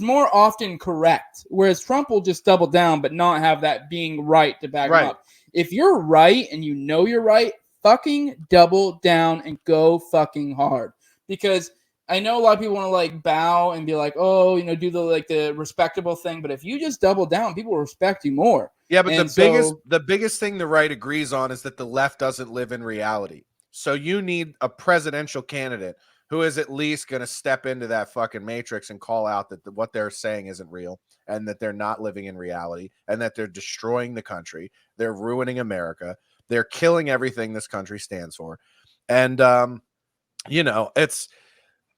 more often correct, whereas Trump will just double down but not have that being right to back him up. If you're right and you know you're right, fucking double down and go fucking hard. Because I know a lot of people want to like bow and be like, oh, do the respectable thing. But if you just double down, people will respect you more. Yeah, but the biggest thing the right agrees on is that the left doesn't live in reality. So you need a presidential candidate who is at least going to step into that fucking matrix and call out that what they're saying isn't real, and that they're not living in reality, and that they're destroying the country. They're ruining America. They're killing everything this country stands for. And, it's,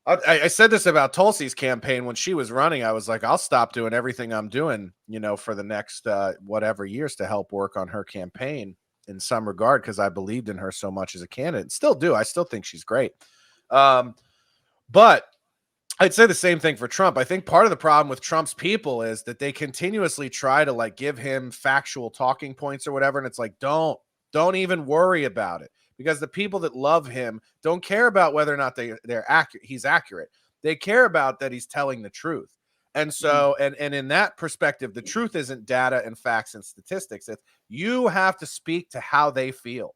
I said this about Tulsi's campaign when she was running. I was like, I'll stop doing everything I'm doing, for the next whatever years to help work on her campaign in some regard, because I believed in her so much as a candidate. Still do. I still think she's great. But I'd say the same thing for Trump. I think part of the problem with Trump's people is that they continuously try to like give him factual talking points or whatever. And it's like, don't even worry about it, because the people that love him don't care about whether or not they're accurate. He's accurate. They care about that he's telling the truth. And so, and in that perspective, the truth isn't data and facts and statistics. It's you have to speak to how they feel.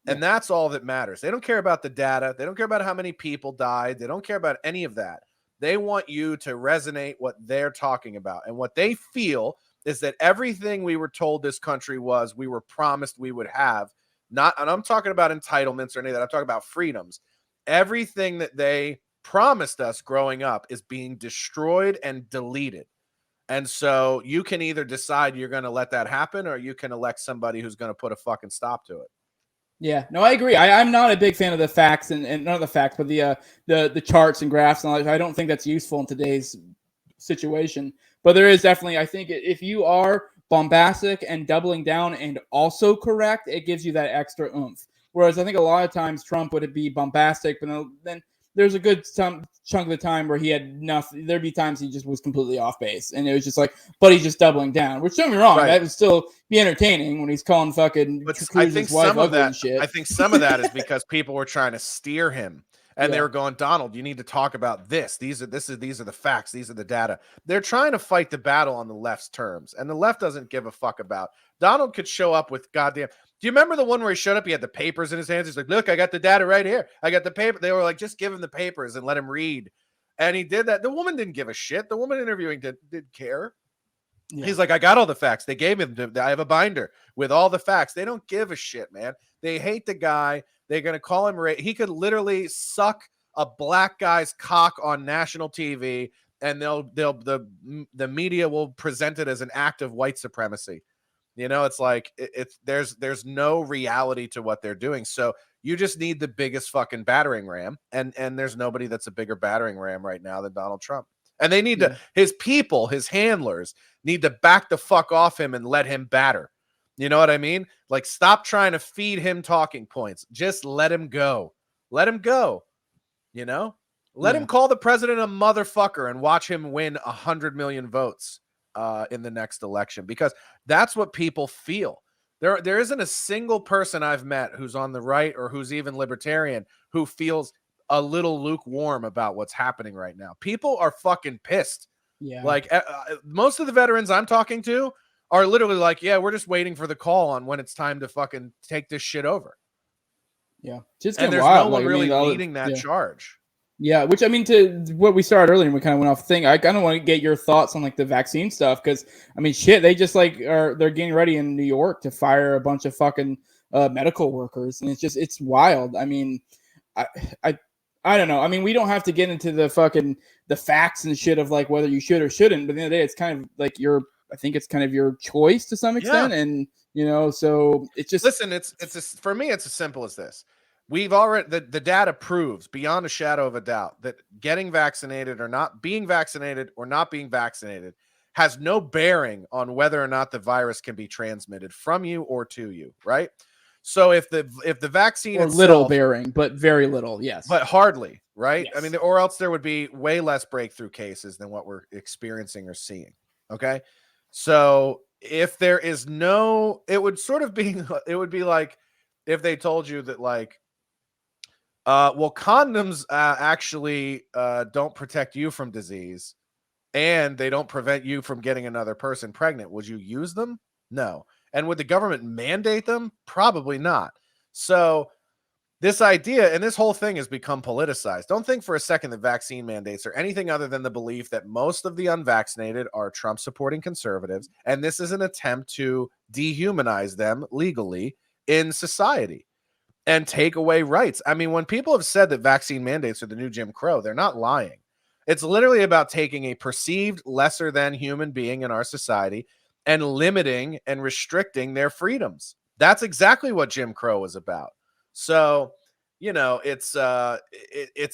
And that's all that matters. They don't care about the data. They don't care about how many people died. They don't care about any of that. They want you to resonate what they're talking about. And what they feel is that everything we were told this country we were promised we would have. And I'm talking about entitlements or any of that. I'm talking about freedoms. everything that they promised us growing up is being destroyed and deleted. And so you can either decide you're going to let that happen, or you can elect somebody who's going to put a fucking stop to it. Yeah, no, I agree. I'm not a big fan of the facts and not the facts, but the charts and graphs and all that. I don't think that's useful in today's situation. But there is definitely, I think, if you are bombastic and doubling down and also correct, it gives you that extra oomph. Whereas I think a lot of times Trump would be bombastic, but then there's a good chunk of the time where he had nothing. There'd be times he just was completely off base, and it was just like, but he's just doubling down. Which, don't get me wrong, that would still be entertaining when he's calling fucking Cruz's wife ugly and shit. I think some of that is because people were trying to steer him. And they were going, Donald, you need to talk about this. These are the facts. These are the data. They're trying to fight the battle on the left's terms, and the left doesn't give a fuck about. Donald could show up with goddamn. Do you remember the one where he showed up? He had the papers in his hands. He's like, "Look, I got the data right here. I got the paper." They were like, "Just give him the papers and let him read." And he did that. The woman didn't give a shit. The woman interviewing didn't care. Yeah. He's like, "I got all the facts." They gave him. I have a binder with all the facts. They don't give a shit, man. They hate the guy. They're going to call him. He could literally suck a black guy's cock on national TV, and the media will present it as an act of white supremacy. You know, it's like there's no reality to what they're doing. So you just need the biggest fucking battering ram, and there's nobody that's a bigger battering ram right now than Donald Trump. And they need to, his people, his handlers need to back the fuck off him and let him batter. You know what I mean? Like, stop trying to feed him talking points. Just let him go. Let him go. You know? Let him call the president a motherfucker and watch him win 100 million votes in the next election, because that's what people feel. There isn't a single person I've met who's on the right or who's even libertarian who feels a little lukewarm about what's happening right now. People are fucking pissed. Yeah. Like most of the veterans I'm talking to are literally like, yeah, we're just waiting for the call on when it's time to fucking take this shit over. Yeah. Just and there's wild. no one really leading that charge. Yeah, which I mean, to what we started earlier, and we kind of went off the thing. I kind of want to get your thoughts on like the vaccine stuff, because I mean, shit, they just like they're getting ready in New York to fire a bunch of fucking medical workers, and it's wild. I mean, I don't know. I mean, we don't have to get into the facts and shit of like whether you should or shouldn't, but at the end of the day, it's kind of like I think it's kind of your choice to some extent, and you know, so it's just for me, it's as simple as this. We've already the data proves beyond a shadow of a doubt that getting vaccinated or not being vaccinated has no bearing on whether or not the virus can be transmitted from you or to you, right? So if the vaccine itself, little bearing, but very little, yes, but hardly, right? Yes. I mean, or else there would be way less breakthrough cases than what we're experiencing or seeing. Okay, so if there is no, it would be like if they told you that like. Well, condoms actually don't protect you from disease, and they don't prevent you from getting another person pregnant. Would you use them? No. And would the government mandate them? Probably not. So this idea and this whole thing has become politicized. Don't think for a second that vaccine mandates are anything other than the belief that most of the unvaccinated are Trump-supporting conservatives, and this is an attempt to dehumanize them legally in society and take away rights. I mean, when people have said that vaccine mandates are the new Jim Crow, they're not lying. It's literally about taking a perceived lesser than human being in our society and limiting and restricting their freedoms. That's exactly what Jim Crow is about. So, you know, it's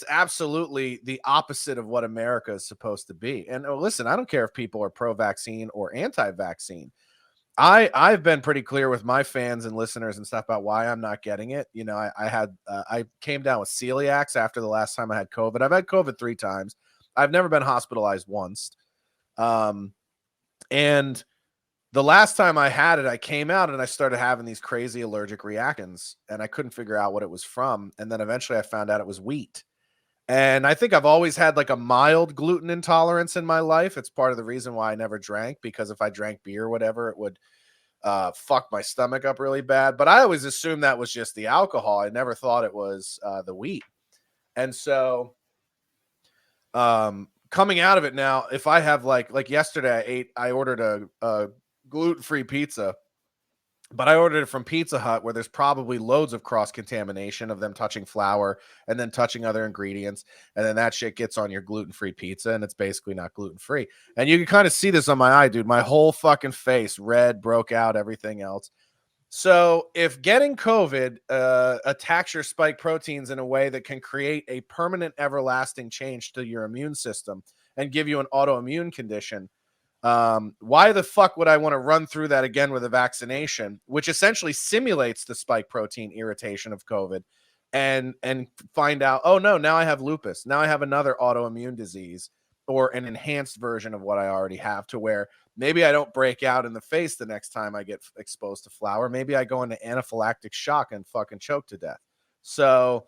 absolutely the opposite of what America is supposed to be. And listen, I don't care if people are pro-vaccine or anti-vaccine. I've been pretty clear with my fans and listeners and stuff about why I'm not getting it. You know, I came down with celiacs after the last time I had COVID. I've had COVID 3 times. I've never been hospitalized once. And the last time I had it, I came out and I started having these crazy allergic reactions, and I couldn't figure out what it was from. And then eventually I found out it was wheat. And I think I've always had like a mild gluten intolerance in my life. It's part of the reason why I never drank, because if I drank beer or whatever, it would fuck my stomach up really bad. But I always assumed that was just the alcohol. I never thought it was the wheat. And so coming out of it now, if I have like yesterday, I ordered a gluten-free pizza But I ordered it from Pizza Hut, where there's probably loads of cross-contamination of them touching flour and then touching other ingredients. And then that shit gets on your gluten-free pizza, and it's basically not gluten-free. And you can kind of see this on my eye, dude. My whole fucking face, red, broke out, everything else. So if getting COVID attacks your spike proteins in a way that can create a permanent, everlasting change to your immune system and give you an autoimmune condition, why the fuck would I want to run through that again with a vaccination, which essentially simulates the spike protein irritation of COVID, and find out, oh no, now I have lupus, now I have another autoimmune disease or an enhanced version of what I already have, to where maybe I don't break out in the face the next time I get exposed to flour. Maybe I go into anaphylactic shock and fucking choke to death. So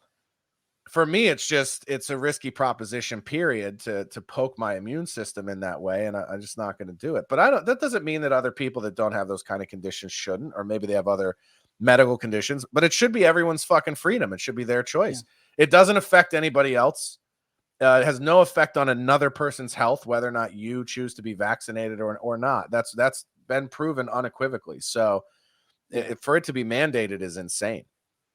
for me, it's a risky proposition, period, to poke my immune system in that way, and I'm just not going to do it. But that doesn't mean that other people that don't have those kind of conditions shouldn't, or maybe they have other medical conditions. But it should be everyone's fucking freedom. It should be their choice. Yeah. It doesn't affect anybody else. It has no effect on another person's health, whether or not you choose to be vaccinated or not. That's been proven unequivocally. So for it to be mandated is insane.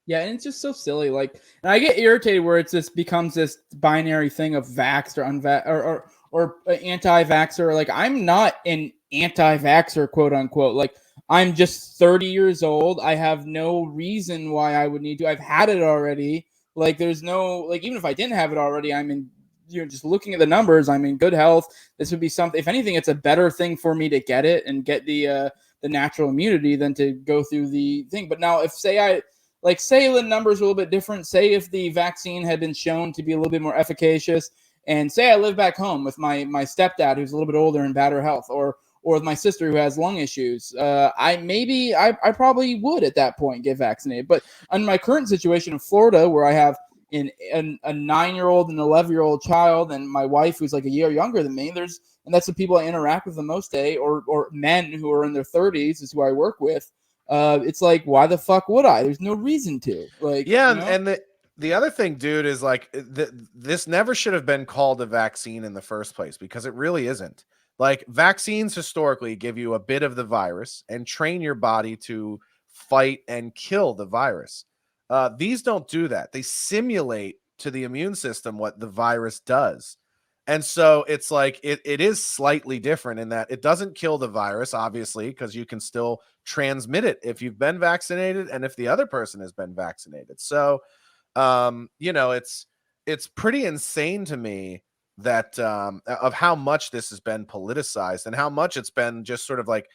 Yeah, and it's just so silly. Like, and I get irritated where it's just becomes this binary thing of vaxxed or unvaxxed or anti-vaxxer. Like, I'm not an anti-vaxxer, quote unquote. Like, I'm just 30 years old. I have no reason why I would need to. I've had it already. Like, there's no, like, even if I didn't have it already, I'm in, just looking at the numbers, I'm in good health. This would be something, if anything, it's a better thing for me to get it and get the natural immunity than to go through the thing. But now if say the numbers are a little bit different, say if the vaccine had been shown to be a little bit more efficacious, and say I live back home with my stepdad who's a little bit older and better health, or with my sister who has lung issues, I probably would at that point get vaccinated. But in my current situation in Florida, where I have a 9-year-old and an 11-year-old child, and my wife who's like a year younger than me, and that's the people I interact with the most day, or men who are in their 30s is who I work with. It's like, why the fuck would I? There's no reason to. Like, yeah, and the other thing, dude, is like this never should have been called a vaccine in the first place, because it really isn't. Like, vaccines historically give you a bit of the virus and train your body to fight and kill the virus. These don't do that. They simulate to the immune system what the virus does. And so it's like it is slightly different in that it doesn't kill the virus, obviously, because you can still transmit it if you've been vaccinated and if the other person has been vaccinated. So, it's pretty insane to me that of how much this has been politicized and how much it's been just sort of like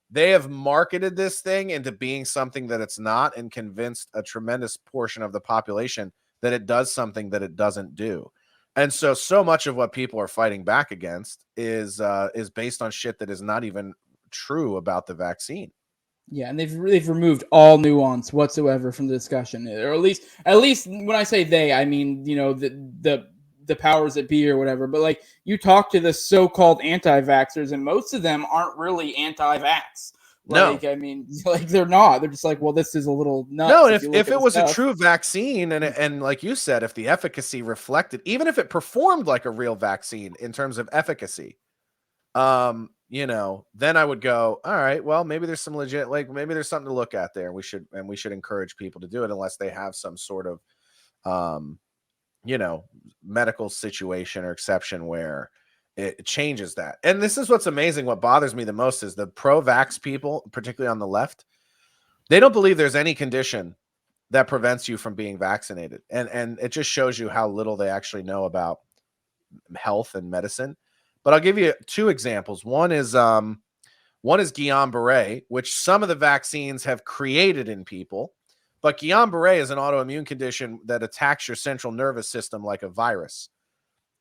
they have marketed this thing into being something that it's not, and convinced a tremendous portion of the population that it does something that it doesn't do. And so much of what people are fighting back against is based on shit that is not even true about the vaccine. Yeah, and they've removed all nuance whatsoever from the discussion, or at least when I say they, I mean, the powers that be or whatever. But like, you talk to the so-called anti-vaxxers, and most of them aren't really anti-vax. Like, no. I mean, like, they're not. They're just like, well, this is a little nuts. No, if it was a true vaccine, and like you said, if the efficacy reflected, even if it performed like a real vaccine in terms of efficacy, then I would go, all right, well, maybe there's some legit, like, maybe there's something to look at there. We should encourage people to do it, unless they have some sort of, medical situation or exception where it changes that. And this is what's amazing. What bothers me the most is the pro-vax people, particularly on the left. They don't believe there's any condition that prevents you from being vaccinated. And it just shows you how little they actually know about health and medicine. But I'll give you two examples. One is Guillain-Barré, which some of the vaccines have created in people. But Guillain-Barré is an autoimmune condition that attacks your central nervous system like a virus.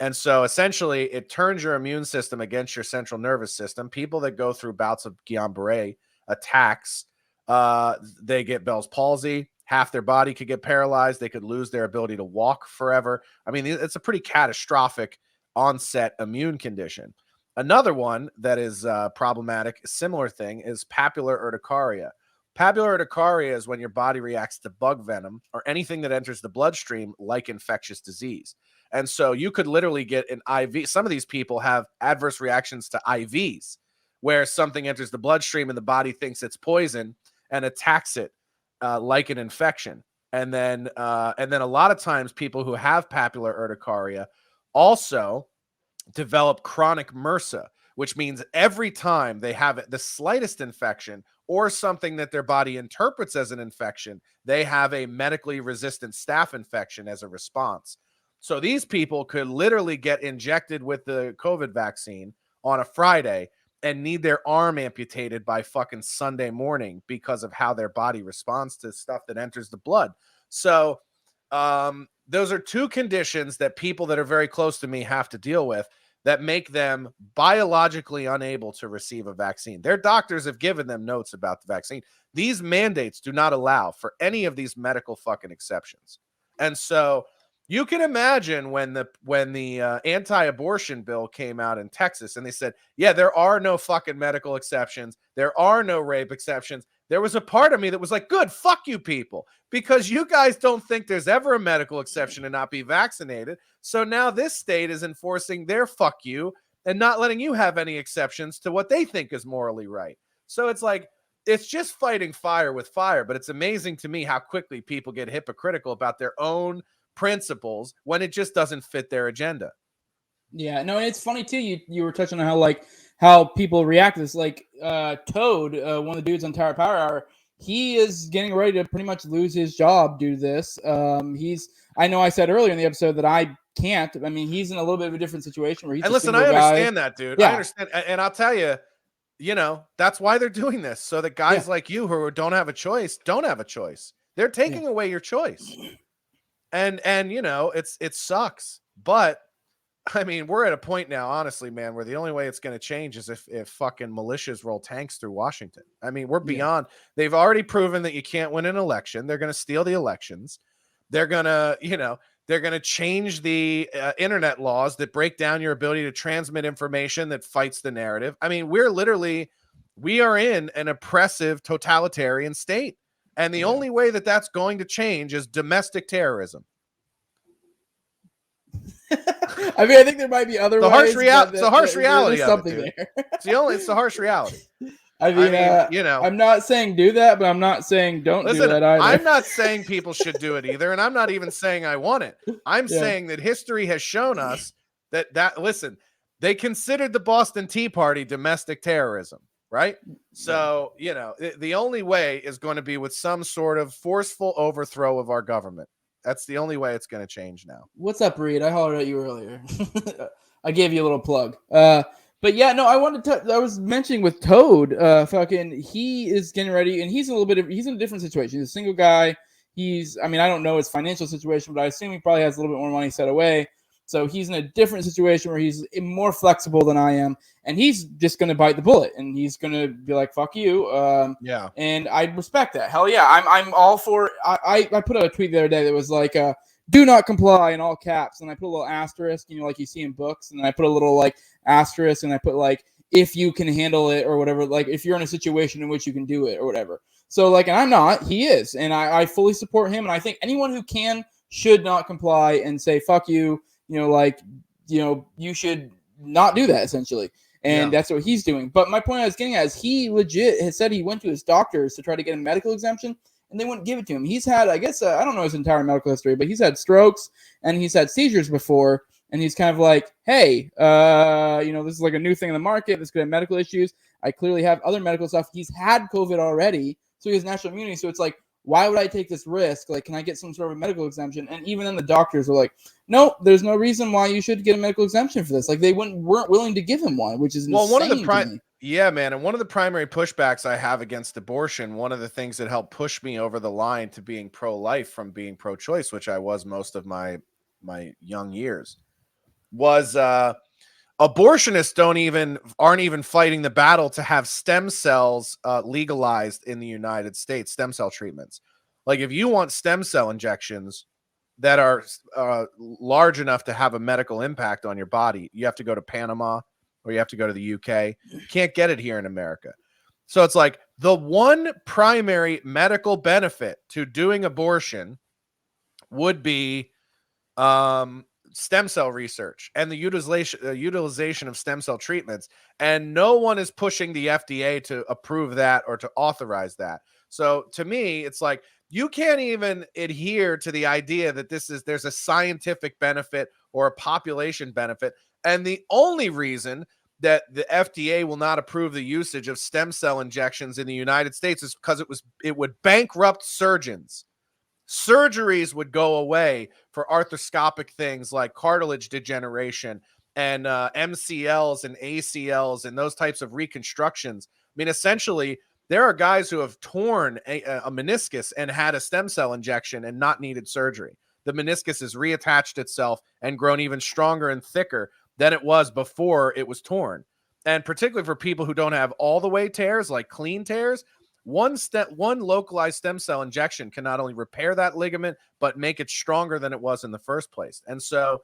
And so essentially it turns your immune system against your central nervous system. People that go through bouts of Guillain-Barré attacks, they get Bell's palsy. Half their body could get paralyzed. They could lose their ability to walk forever. I mean, it's a pretty catastrophic onset immune condition. Another one that is problematic, similar thing, is papular urticaria. Papular urticaria is when your body reacts to bug venom or anything that enters the bloodstream like infectious disease. And so you could literally get an IV. Some of these people have adverse reactions to IVs, where something enters the bloodstream and the body thinks it's poison, and attacks it like an infection. And then a lot of times people who have papular urticaria also develop chronic MRSA, which means every time they have the slightest infection or something that their body interprets as an infection, they have a medically resistant staph infection as a response. So these people could literally get injected with the COVID vaccine on a Friday and need their arm amputated by fucking Sunday morning because of how their body responds to stuff that enters the blood. So those are two conditions that people that are very close to me have to deal with that make them biologically unable to receive a vaccine. Their doctors have given them notes about the vaccine. These mandates do not allow for any of these medical fucking exceptions. And so you can imagine when the anti-abortion bill came out in Texas and they said, yeah, there are no fucking medical exceptions. There are no rape exceptions. There was a part of me that was like, good, fuck you people, because you guys don't think there's ever a medical exception to not be vaccinated. So now this state is enforcing their fuck you and not letting you have any exceptions to what they think is morally right. So it's like, it's just fighting fire with fire. But it's amazing to me how quickly people get hypocritical about their own principles when it just doesn't fit their agenda. Yeah, no, and it's funny too. You were touching on how people react to this. Like Toad, one of the dudes on Tower Power Hour, he is getting ready to pretty much lose his job due to this. I know I said earlier in the episode that I can't. I mean, he's in a little bit of a different situation where he's and a listen, single I guy. understand that, dude. Yeah. I understand, and I'll tell you, that's why they're doing this, so that guys like you who don't have a choice don't have a choice. They're taking away your choice, and it sucks, but I mean, we're at a point now, honestly, man, where the only way it's going to change is if fucking militias roll tanks through Washington. I mean, we're beyond. They've already proven that you can't win an election. They're going to steal the elections. They're going to change the internet laws that break down your ability to transmit information that fights the narrative. I mean, we are in an oppressive totalitarian state. And the only way that that's going to change is domestic terrorism. I mean, I think there might be other ways. It's the harsh reality. There's something there. It's the harsh reality. I mean, I'm not saying do that, but I'm not saying don't do that either. I'm not saying people should do it either, and I'm not even saying I want it. I'm saying that history has shown us that listen, they considered the Boston Tea Party domestic terrorism, right? So, the only way is going to be with some sort of forceful overthrow of our government. That's the only way it's going to change now. What's up, Reed? I hollered at you earlier. I gave you a little plug. But yeah, no, I was mentioning with Toad, he is getting ready, and he's in a different situation. He's a single guy. I don't know his financial situation, but I assume he probably has a little bit more money set away. So he's in a different situation where he's more flexible than I am, and he's just going to bite the bullet, and he's going to be like, "Fuck you." And I respect that. Hell yeah, I'm all for. I put out a tweet the other day that was like, "Do not comply" in all caps, and I put a little asterisk, like you see in books, and then I put a little asterisk, and I put if you can handle it or whatever, if you're in a situation in which you can do it or whatever. So and I'm not. He is, and I fully support him, and I think anyone who can should not comply and say "fuck you." You should not do that, essentially. And that's what he's doing. But my point I was getting at is he legit has said he went to his doctors to try to get a medical exemption, and they wouldn't give it to him. He's had, I guess, I don't know his entire medical history, but he's had strokes and he's had seizures before. And he's kind of like, hey, this is a new thing in the market. This could have medical issues. I clearly have other medical stuff. He's had COVID already, so he has natural immunity. So it's why would I take this risk? Can I get some sort of a medical exemption? And even then the doctors were like, no, there's no reason why you should get a medical exemption for this. They weren't willing to give him one, which is insane one of the to me. Yeah, man. And one of the primary pushbacks I have against abortion, one of the things that helped push me over the line to being pro-life from being pro-choice, which I was most of my young years, was abortionists aren't even fighting the battle to have stem cells legalized in the United States, stem cell treatments. If you want stem cell injections that are large enough to have a medical impact on your body, you have to go to Panama or you have to go to the UK. You can't get it here in America. So it's the one primary medical benefit to doing abortion would be stem cell research and the utilization of stem cell treatments. And no one is pushing the FDA to approve that or to authorize that. So to me, it's like, you can't even adhere to the idea that there's a scientific benefit or a population benefit. And the only reason that the FDA will not approve the usage of stem cell injections in the United States is because it would bankrupt surgeons. Surgeries would go away for arthroscopic things like cartilage degeneration and MCLs and ACLs and those types of reconstructions. I mean, essentially, there are guys who have torn a meniscus and had a stem cell injection and not needed surgery. The meniscus has reattached itself and grown even stronger and thicker than it was before it was torn. And particularly for people who don't have all the way tears, like clean tears, one localized stem cell injection can not only repair that ligament, but make it stronger than it was in the first place. And so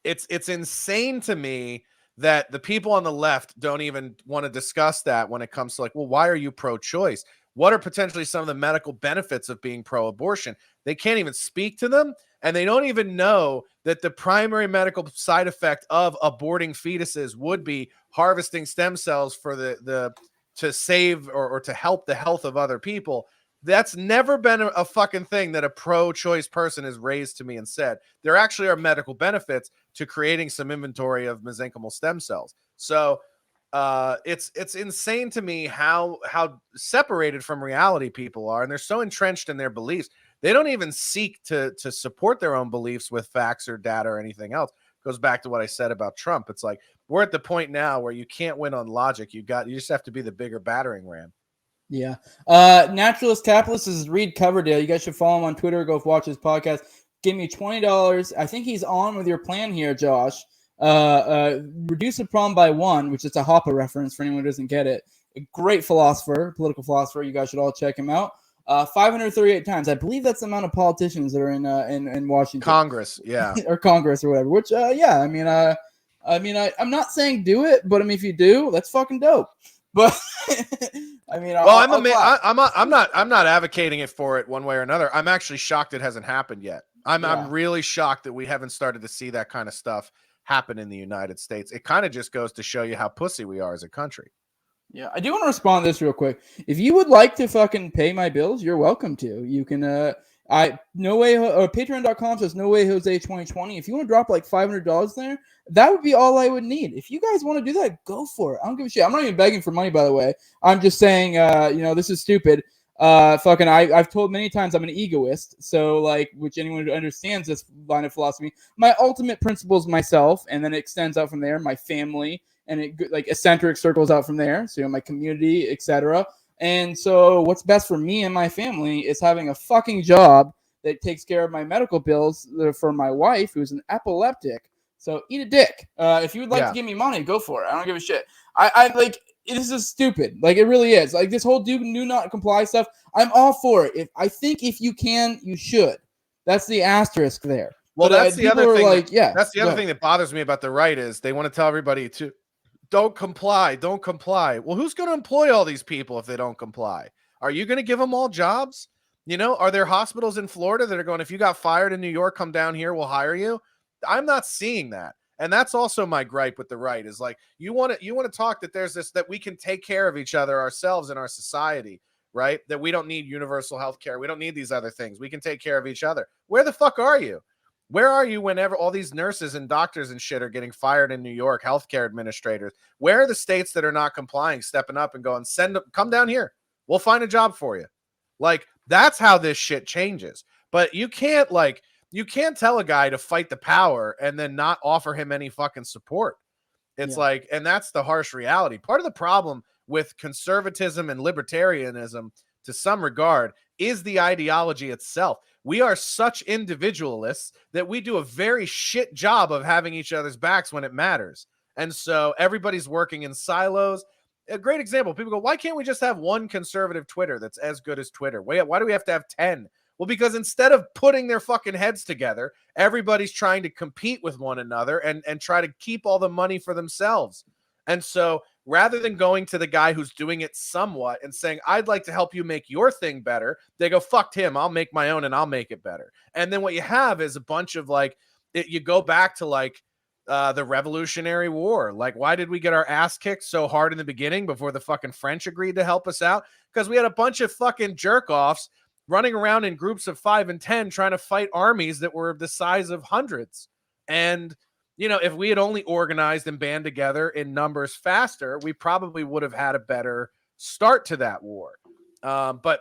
it's insane to me that the people on the left don't even want to discuss that when it comes to like, well, why are you pro-choice? What are potentially some of the medical benefits of being pro-abortion? They can't even speak to them, and they don't even know that the primary medical side effect of aborting fetuses would be harvesting stem cells for to save or to help the health of other people. That's never been a fucking thing that a pro-choice person has raised to me and said. There actually are medical benefits to creating some inventory of mesenchymal stem cells. So it's insane to me how separated from reality people are, and they're so entrenched in their beliefs. They don't even seek to support their own beliefs with facts or data or anything else. Goes back to what I said about Trump. It's like, we're at the point now where you can't win on logic. You just have to be the bigger battering ram. Yeah. Naturalist Capitalist is Reed Coverdale. You guys should follow him on Twitter. Go watch his podcast. Give me $20. I think he's on with your plan here, Josh. Reduce the problem by one, which is a Hoppe reference for anyone who doesn't get it. A great philosopher, political philosopher. You guys should all check him out. 538 times. I believe that's the amount of politicians that are in Washington. Congress, yeah. Or Congress or whatever. Which, yeah, I'm not saying do it, but I mean, if you do, that's fucking dope. But I mean, I'm not advocating it for it one way or another. I'm actually shocked it hasn't happened yet. I'm really shocked that we haven't started to see that kind of stuff happen in the United States. It kind of just goes to show you how pussy we are as a country. Yeah, I do want to respond to this real quick. If you would like to fucking pay my bills, you're welcome to. You can patreon.com says No Way Jose 2020. If you want to drop like $500 there, that would be all I would need. If you guys want to do that, go for it. I don't give a shit. I'm not even begging for money, by the way. I'm just saying, this is stupid. I've told many times I'm an egoist. So like, which anyone who understands this line of philosophy, my ultimate principle is myself, and then it extends out from there, my family, and it like eccentric circles out from there. So my community, etc. And so what's best for me and my family is having a fucking job that takes care of my medical bills for my wife, who's an epileptic. So eat a dick. If you would like to give me money, go for it. I don't give a shit. I like, this is stupid. Like, it really is. Like, this whole do not comply stuff, I'm all for it. If you can, you should. That's the asterisk there. Well, that's the other thing. Like, that's the other thing that bothers me about the right is they want to tell everybody to don't comply. Don't comply. Well, who's going to employ all these people if they don't comply? Are you going to give them all jobs? Are there hospitals in Florida that are going, if you got fired in New York, come down here, we'll hire you? I'm not seeing that. And that's also my gripe with the right is like, you want to talk that there's this, that we can take care of each other ourselves in our society, right? That we don't need universal health care. We don't need these other things. We can take care of each other. Where the fuck are you? Where are you whenever all these nurses and doctors and shit are getting fired in New York, healthcare administrators? Where are the states that are not complying, stepping up and going, come down here. We'll find a job for you. Like, that's how this shit changes. But you can't tell a guy to fight the power and then not offer him any fucking support. It's like, and that's the harsh reality. Part of the problem with conservatism and libertarianism to some regard is the ideology itself. We are such individualists that we do a very shit job of having each other's backs when it matters. And so everybody's working in silos. A great example, people go, why can't we just have one conservative Twitter that's as good as Twitter? Why do we have to have 10? Well, because instead of putting their fucking heads together, everybody's trying to compete with one another and try to keep all the money for themselves. And so rather than going to the guy who's doing it somewhat and saying, I'd like to help you make your thing better, they go, fuck him, I'll make my own and I'll make it better. And then what you have is a bunch of like, you go back to like the Revolutionary War. Like, why did we get our ass kicked so hard in the beginning before the fucking French agreed to help us out? Because we had a bunch of fucking jerk offs running around in groups of 5 and 10 trying to fight armies that were the size of hundreds. And, you know, if we had only organized and band together in numbers faster, we probably would have had a better start to that war. But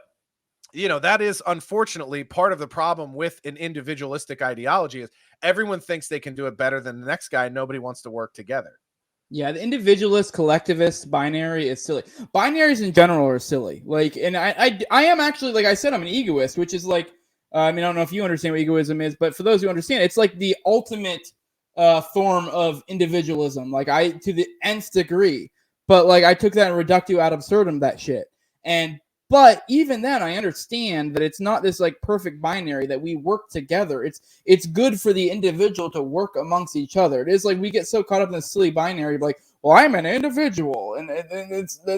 you know, that is unfortunately part of the problem with an individualistic ideology is everyone thinks they can do it better than the next guy. Nobody wants to work together. Yeah, the individualist, collectivist binary is silly. Binaries in general are silly. Like, and I am actually, like I said, I'm an egoist, which is like, I mean, I don't know if you understand what egoism is, but for those who understand, it's like the ultimate form of individualism. Like, to the nth degree. But like, I took that and reductio ad absurdum, that shit. But even then, I understand that it's not this like perfect binary that we work together. It's good for the individual to work amongst each other. It is like we get so caught up in this silly binary, like, well, I'm an individual, and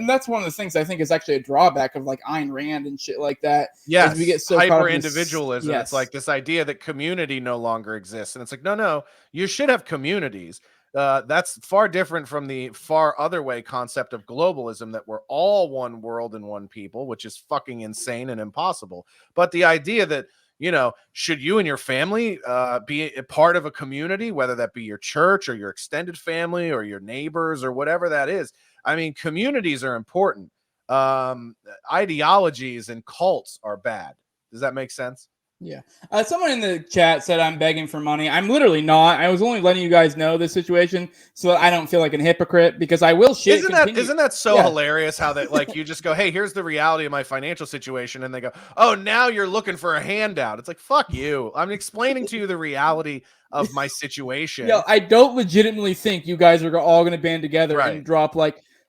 that's one of the things I think is actually a drawback of like Ayn Rand and shit like that. Yes, we get so hyper individualism. Yes. It's like this idea that community no longer exists, and it's like no, you should have communities. That's far different from the far other way concept of globalism that we're all one world and one people, which is fucking insane and impossible. But the idea that, you know, should you and your family be a part of a community, whether that be your church or your extended family or your neighbors or whatever that is. I mean, communities are important. Ideologies and cults are bad. Does that make sense? Yeah. Someone in the chat said I'm begging for money. I'm literally not. I was only letting you guys know this situation so that I don't feel like a hypocrite because I will shit. Isn't that so hilarious how that like you just go, hey, here's the reality of my financial situation, and they go, oh, now you're looking for a handout. It's like, fuck you. I'm explaining to you the reality of my situation. Yeah, I don't legitimately think you guys are all going to band together and drop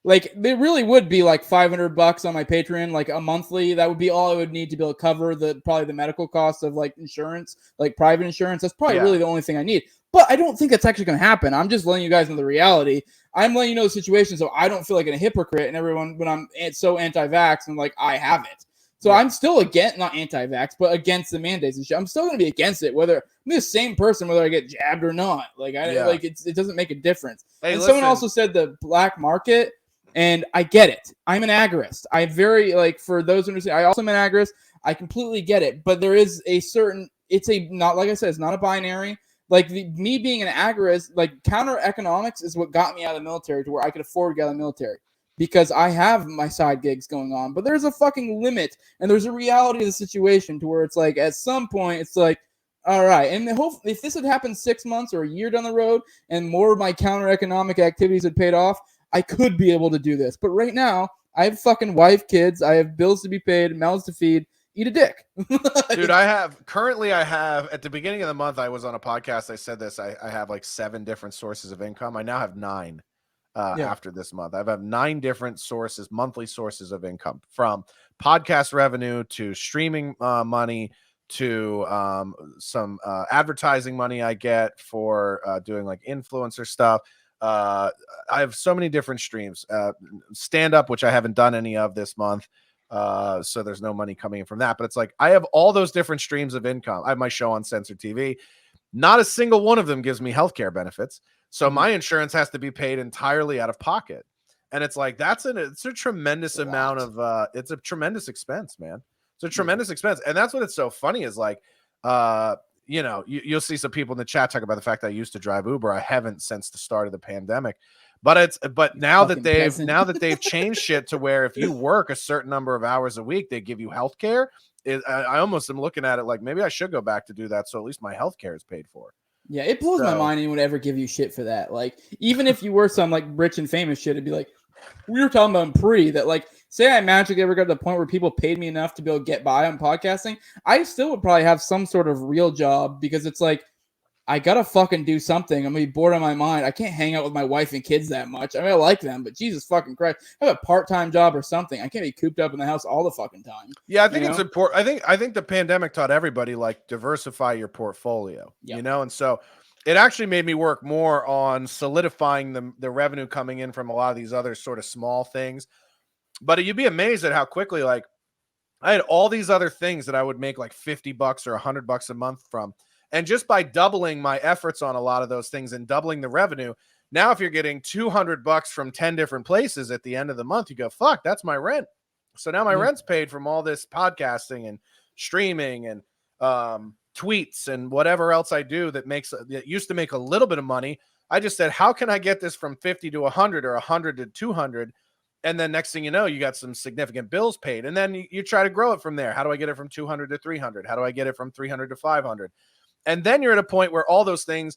like there really would be like $500 on my Patreon, like a monthly. That would be all I would need to be able to cover probably the medical costs of like insurance, like private insurance. That's probably really the only thing I need. But I don't think that's actually going to happen. I'm just letting you guys know the reality. I'm letting you know the situation so I don't feel like a hypocrite and everyone when I'm so anti-vax and like I have it. So I'm still not anti-vax, but against the mandates and shit. I'm still going to be against it, whether I'm the same person, whether I get jabbed or not. Like it doesn't make a difference. Hey, and someone also said the black market. And I get it. I'm an agorist. I'm very, like, for those who understand, I also am an agorist. I completely get it. But there is a certain, not, like I said, it's not a binary. Like, me being an agorist, like, counter economics is what got me out of the military to where I could afford to get out of the military. Because I have my side gigs going on. But there's a fucking limit. And there's a reality of the situation to where it's like, at some point, it's like, all right. And if this had happened 6 months or a year down the road and more of my counter economic activities had paid off, I could be able to do this. But right now, I have fucking wife, kids. I have bills to be paid, mouths to feed. Eat a dick. Dude, I have at the beginning of the month, I was on a podcast. I said this. I have like 7 different sources of income. I now have 9 after this month. I have 9 different sources, monthly sources of income, from podcast revenue to streaming money to some advertising money I get for doing like influencer stuff. I have so many different streams, stand up, which I haven't done any of this month. So there's no money coming in from that, but it's like, I have all those different streams of income. I have my show on Censored TV. Not a single one of them gives me healthcare benefits. So my insurance has to be paid entirely out of pocket. And it's like, it's a tremendous amount of, it's a tremendous expense, man. It's a tremendous expense. And that's what it's so funny is like, you know, you'll see some people in the chat talk about the fact that I used to drive Uber. I haven't since the start of the pandemic, but now that they've changed shit to where if you work a certain number of hours a week, they give you health care. I almost am looking at it like maybe I should go back to do that. So at least my health care is paid for. Yeah, it blows my mind anyone would ever give you shit for that. Like, even if you were some like rich and famous shit, it'd be like, we were talking about that like, say I magically ever got to the point where people paid me enough to be able to get by on podcasting, I still would probably have some sort of real job because it's like, I gotta fucking do something. I'm gonna be bored on my mind. I can't hang out with my wife and kids that much. I mean, I like them, but Jesus fucking Christ, I have a part-time job or something. I can't be cooped up in the house all the fucking time. Yeah, I think it's important. I think the pandemic taught everybody like diversify your portfolio. You know, and so it actually made me work more on solidifying the revenue coming in from a lot of these other sort of small things. But you'd be amazed at how quickly, like, I had all these other things that I would make like $50 or $100 a month from. And just by doubling my efforts on a lot of those things and doubling the revenue, now if you're getting $200 from 10 different places at the end of the month, you go, fuck, that's my rent. So now my rent's paid from all this podcasting and streaming and tweets and whatever else I do that used to make a little bit of money. I just said, how can I get this from 50 to 100 or 100 to 200? And then next thing you know, you got some significant bills paid. And then you try to grow it from there. How do I get it from 200 to 300? How do I get it from 300 to 500? And then you're at a point where all those things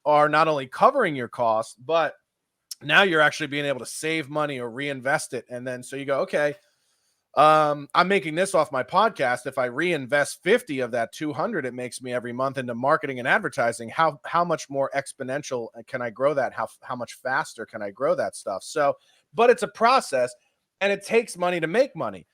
are not only covering your costs, but now you're actually being able to save money or reinvest it. And then so you go, okay, I'm making this off my podcast. If I reinvest 50 of that 200, it makes me every month into marketing and advertising. How much more exponential can I grow that? How much faster can I grow that stuff? So, but it's a process and it takes money to make money.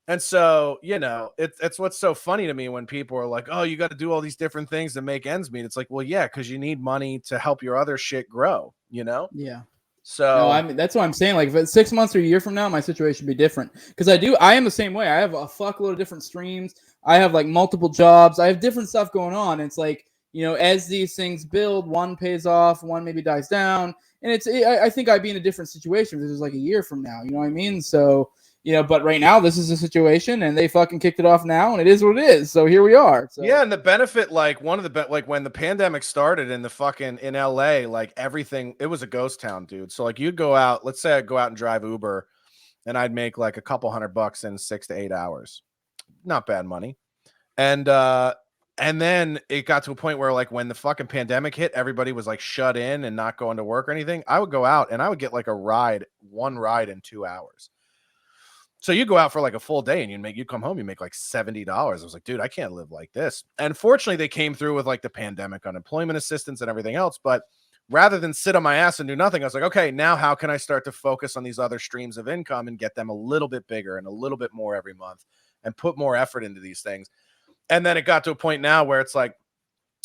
And so, you know, it's what's so funny to me when people are like, oh, you got to do all these different things to make ends meet. It's like, well, yeah, because you need money to help your other shit grow, you know? Yeah. So no, I mean, that's what I'm saying. Like, if it's 6 months or a year from now, my situation would be different. Because I am the same way. I have a fuckload of different streams. I have like multiple jobs. I have different stuff going on. And it's like, you know, as these things build, one pays off, one maybe dies down. And I think I'd be in a different situation if this was like a year from now. You know what I mean? So, you know, but right now this is a situation and they fucking kicked it off now and it is what it is. So here we are. So. Yeah. And the benefit, like like when the pandemic started in in LA, like everything, it was a ghost town, dude. So like you'd go out, let's say I'd go out and drive Uber and I'd make like a couple $100 in 6 to 8 hours. Not bad money. And then it got to a point where like when the fucking pandemic hit, everybody was like shut in and not going to work or anything. I would go out and I would get like one ride in 2 hours. So you go out for like a full day and you come home, you make like $70. I was like, dude, I can't live like this. And fortunately they came through with like the pandemic unemployment assistance and everything else. But rather than sit on my ass and do nothing, I was like, okay, now how can I start to focus on these other streams of income and get them a little bit bigger and a little bit more every month and put more effort into these things? And then it got to a point now where it's like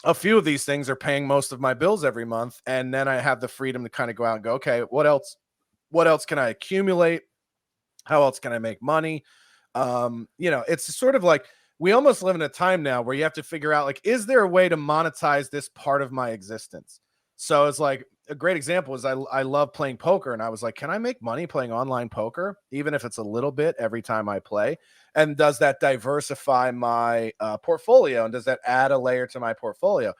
a few of these things are paying most of my bills every month. And then I have the freedom to kind of go out and go, okay, what else can I accumulate? How else can I make money? You know, it's sort of like we almost live in a time now where you have to figure out, like, is there a way to monetize this part of my existence? So it's like a great example is I love playing poker. And I was like, can I make money playing online poker, even if it's a little bit every time I play? And does that diversify my portfolio? And does that add a layer to my portfolio?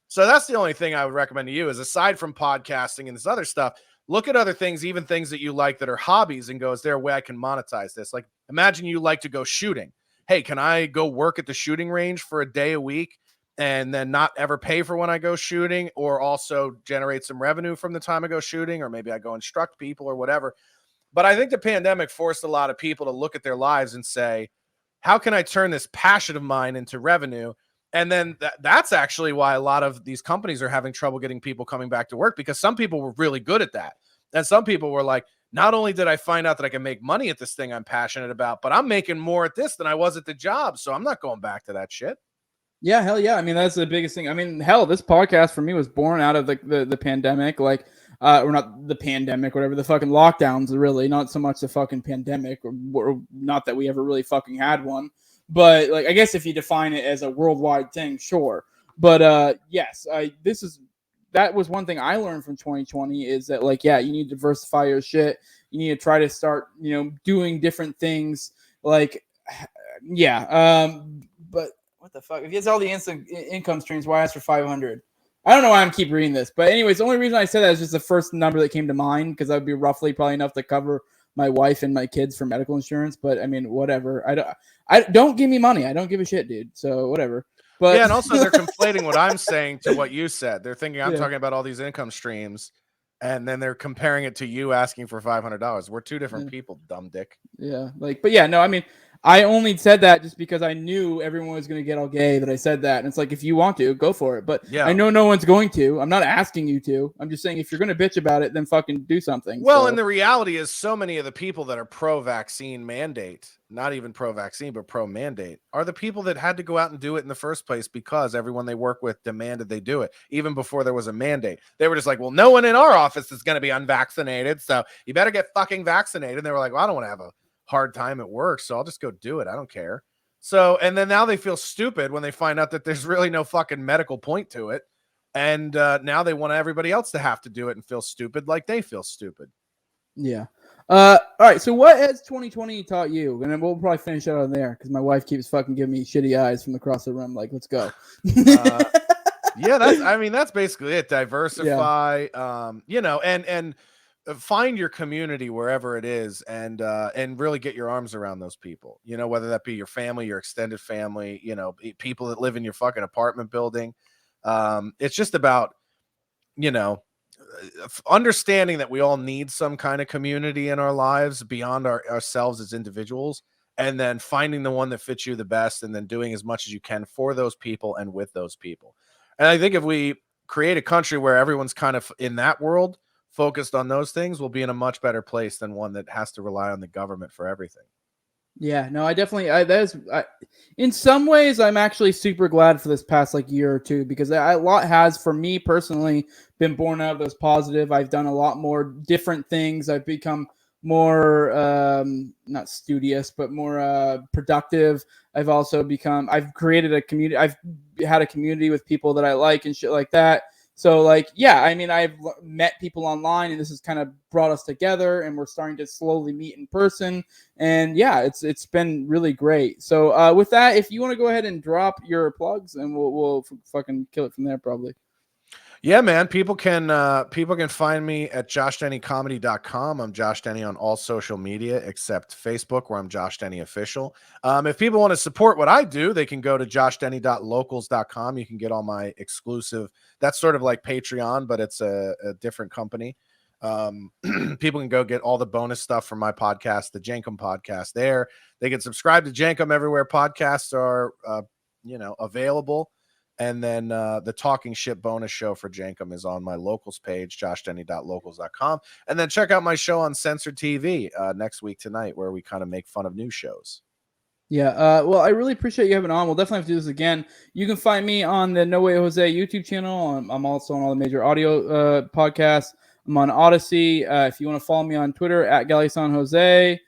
So that's the only thing I would recommend to you is, aside from podcasting and this other stuff, look at other things, even things that you like that are hobbies, and go, is there a way I can monetize this? Like, imagine you like to go shooting. Hey, can I go work at the shooting range for a day a week and then not ever pay for when I go shooting, or also generate some revenue from the time I go shooting? Or maybe I go instruct people or whatever. But I think the pandemic forced a lot of people to look at their lives and say, how can I turn this passion of mine into revenue? And then that's actually why a lot of these companies are having trouble getting people coming back to work, because some people were really good at that. And some people were like, not only did I find out that I can make money at this thing I'm passionate about, but I'm making more at this than I was at the job. So I'm not going back to that shit. Yeah, hell yeah. I mean, that's the biggest thing. I mean, hell, this podcast for me was born out of the pandemic, like, or not the pandemic, whatever, the fucking lockdowns, really, not so much the fucking pandemic, or not that we ever really fucking had one. But like, I guess if you define it as a worldwide thing, sure. But yes, that was one thing I learned from 2020 is that, like, yeah, you need to diversify your shit. You need to try to start, you know, doing different things. Like, yeah. But what the fuck? If he has all the instant income streams, why ask for 500? I don't know why I'm keep reading this, but anyways, the only reason I said that is just the first number that came to mind, because that would be roughly probably enough to cover my wife and my kids for medical insurance. But I mean, whatever. I don't give me money. I don't give a shit, dude. So whatever. But yeah, and also they're conflating what I'm saying to what you said. They're thinking I'm talking about all these income streams, and then they're comparing it to you asking for $500. We're two different people, dumb dick. Yeah, like, but yeah, no, I mean, I only said that just because I knew everyone was going to get all gay that I said that. And it's like, if you want to, go for it. But yeah, I know no one's going to. I'm not asking you to. I'm just saying, if you're going to bitch about it, then fucking do something. Well, and the reality is, so many of the people that are pro-vaccine mandate, not even pro-vaccine, but pro-mandate, are the people that had to go out and do it in the first place because everyone they work with demanded they do it, even before there was a mandate. They were just like, well, no one in our office is going to be unvaccinated, so you better get fucking vaccinated. And they were like, well, I don't want to have a hard time at work, so I'll just go do it. I don't care. So, and then now they feel stupid when they find out that there's really no fucking medical point to it. And now they want everybody else to have to do it and feel stupid like they feel stupid. Yeah. All right. So what has 2020 taught you? And then we'll probably finish out on there because my wife keeps fucking giving me shitty eyes from across the room. Like, let's go. Yeah, that's basically it. Diversify, and find your community wherever it is, and really get your arms around those people. Whether that be your family, your extended family, people that live in your fucking apartment building. It's just about, understanding that we all need some kind of community in our lives beyond ourselves as individuals, and then finding the one that fits you the best, and then doing as much as you can for those people and with those people. And I think if we create a country where everyone's kind of in that world, focused on those things, we'll be in a much better place than one that has to rely on the government for everything. Yeah, no, in some ways, I'm actually super glad for this past year or two because a lot has, for me personally, been born out of those positive. I've done a lot more different things. I've become more, not studious, but more productive. I've created a community. I've had a community with people that I like and shit like that. So I've met people online, and this has kind of brought us together, and we're starting to slowly meet in person. And yeah, it's been really great. So with that, if you want to go ahead and drop your plugs, and we'll fucking kill it from there, probably. Yeah, man. People can find me at joshdennycomedy.com. I'm Josh Denny on all social media except Facebook, where I'm Josh Denny Official. If people want to support what I do, they can go to joshdenny.locals.com. You can get all my exclusive. That's sort of like Patreon, but it's a different company. People can go get all the bonus stuff from my podcast, the Jankum podcast. There, they can subscribe to Jankum everywhere podcasts are, available. And then the Talking Shit bonus show for Jankum is on my locals page, joshdenny.locals.com. And then check out my show on Censored TV next week tonight, where we kind of make fun of news shows. Yeah, well, I really appreciate you having on. We'll definitely have to do this again. You can find me on the No Way Jose YouTube channel. I'm also on all the major audio podcasts. I'm on Odyssey. If you want to follow me on Twitter, at GallySonJose.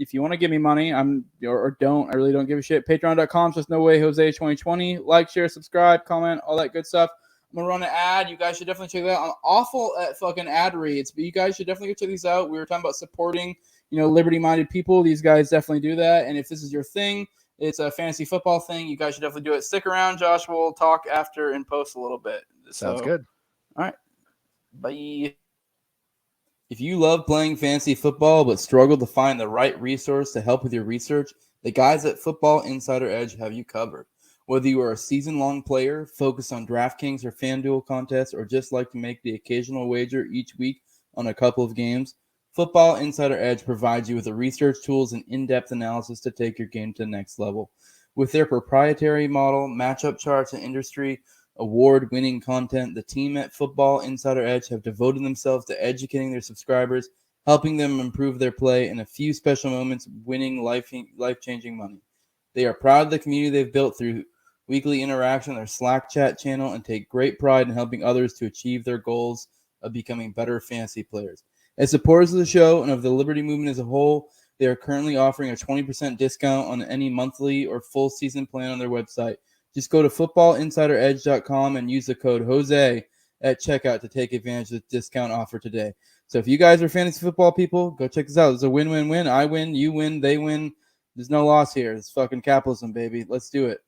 If you want to give me money, or don't, I really don't give a shit. Patreon.com, just No Way Jose 2020. Like, share, subscribe, comment, all that good stuff. I'm gonna run an ad. You guys should definitely check that out. I'm awful at fucking ad reads, but you guys should definitely go check these out. We were talking about supporting, liberty-minded people. These guys definitely do that. And if this is your thing, it's a fantasy football thing, you guys should definitely do it. Stick around, Josh. We'll talk after and post a little bit. Sounds good. All right. Bye. If you love playing fantasy football but struggle to find the right resource to help with your research, the guys at Football Insider Edge have you covered. Whether you are a season-long player, focused on DraftKings or FanDuel contests, or just like to make the occasional wager each week on a couple of games, Football Insider Edge provides you with the research tools and in-depth analysis to take your game to the next level. With their proprietary model, matchup charts, and industry award-winning content, the team at Football Insider Edge have devoted themselves to educating their subscribers, helping them improve their play, and a few special moments winning life-changing money. They are proud of the community they've built through weekly interaction on their Slack chat channel and take great pride in helping others to achieve their goals of becoming better fantasy players. As supporters of the show and of the Liberty Movement as a whole, they are currently offering a 20% discount on any monthly or full season plan on their website. Just go to footballinsideredge.com and use the code Jose at checkout to take advantage of the discount offer today. So if you guys are fantasy football people, go check this out. It's a win-win-win. I win, you win, they win. There's no loss here. It's fucking capitalism, baby. Let's do it.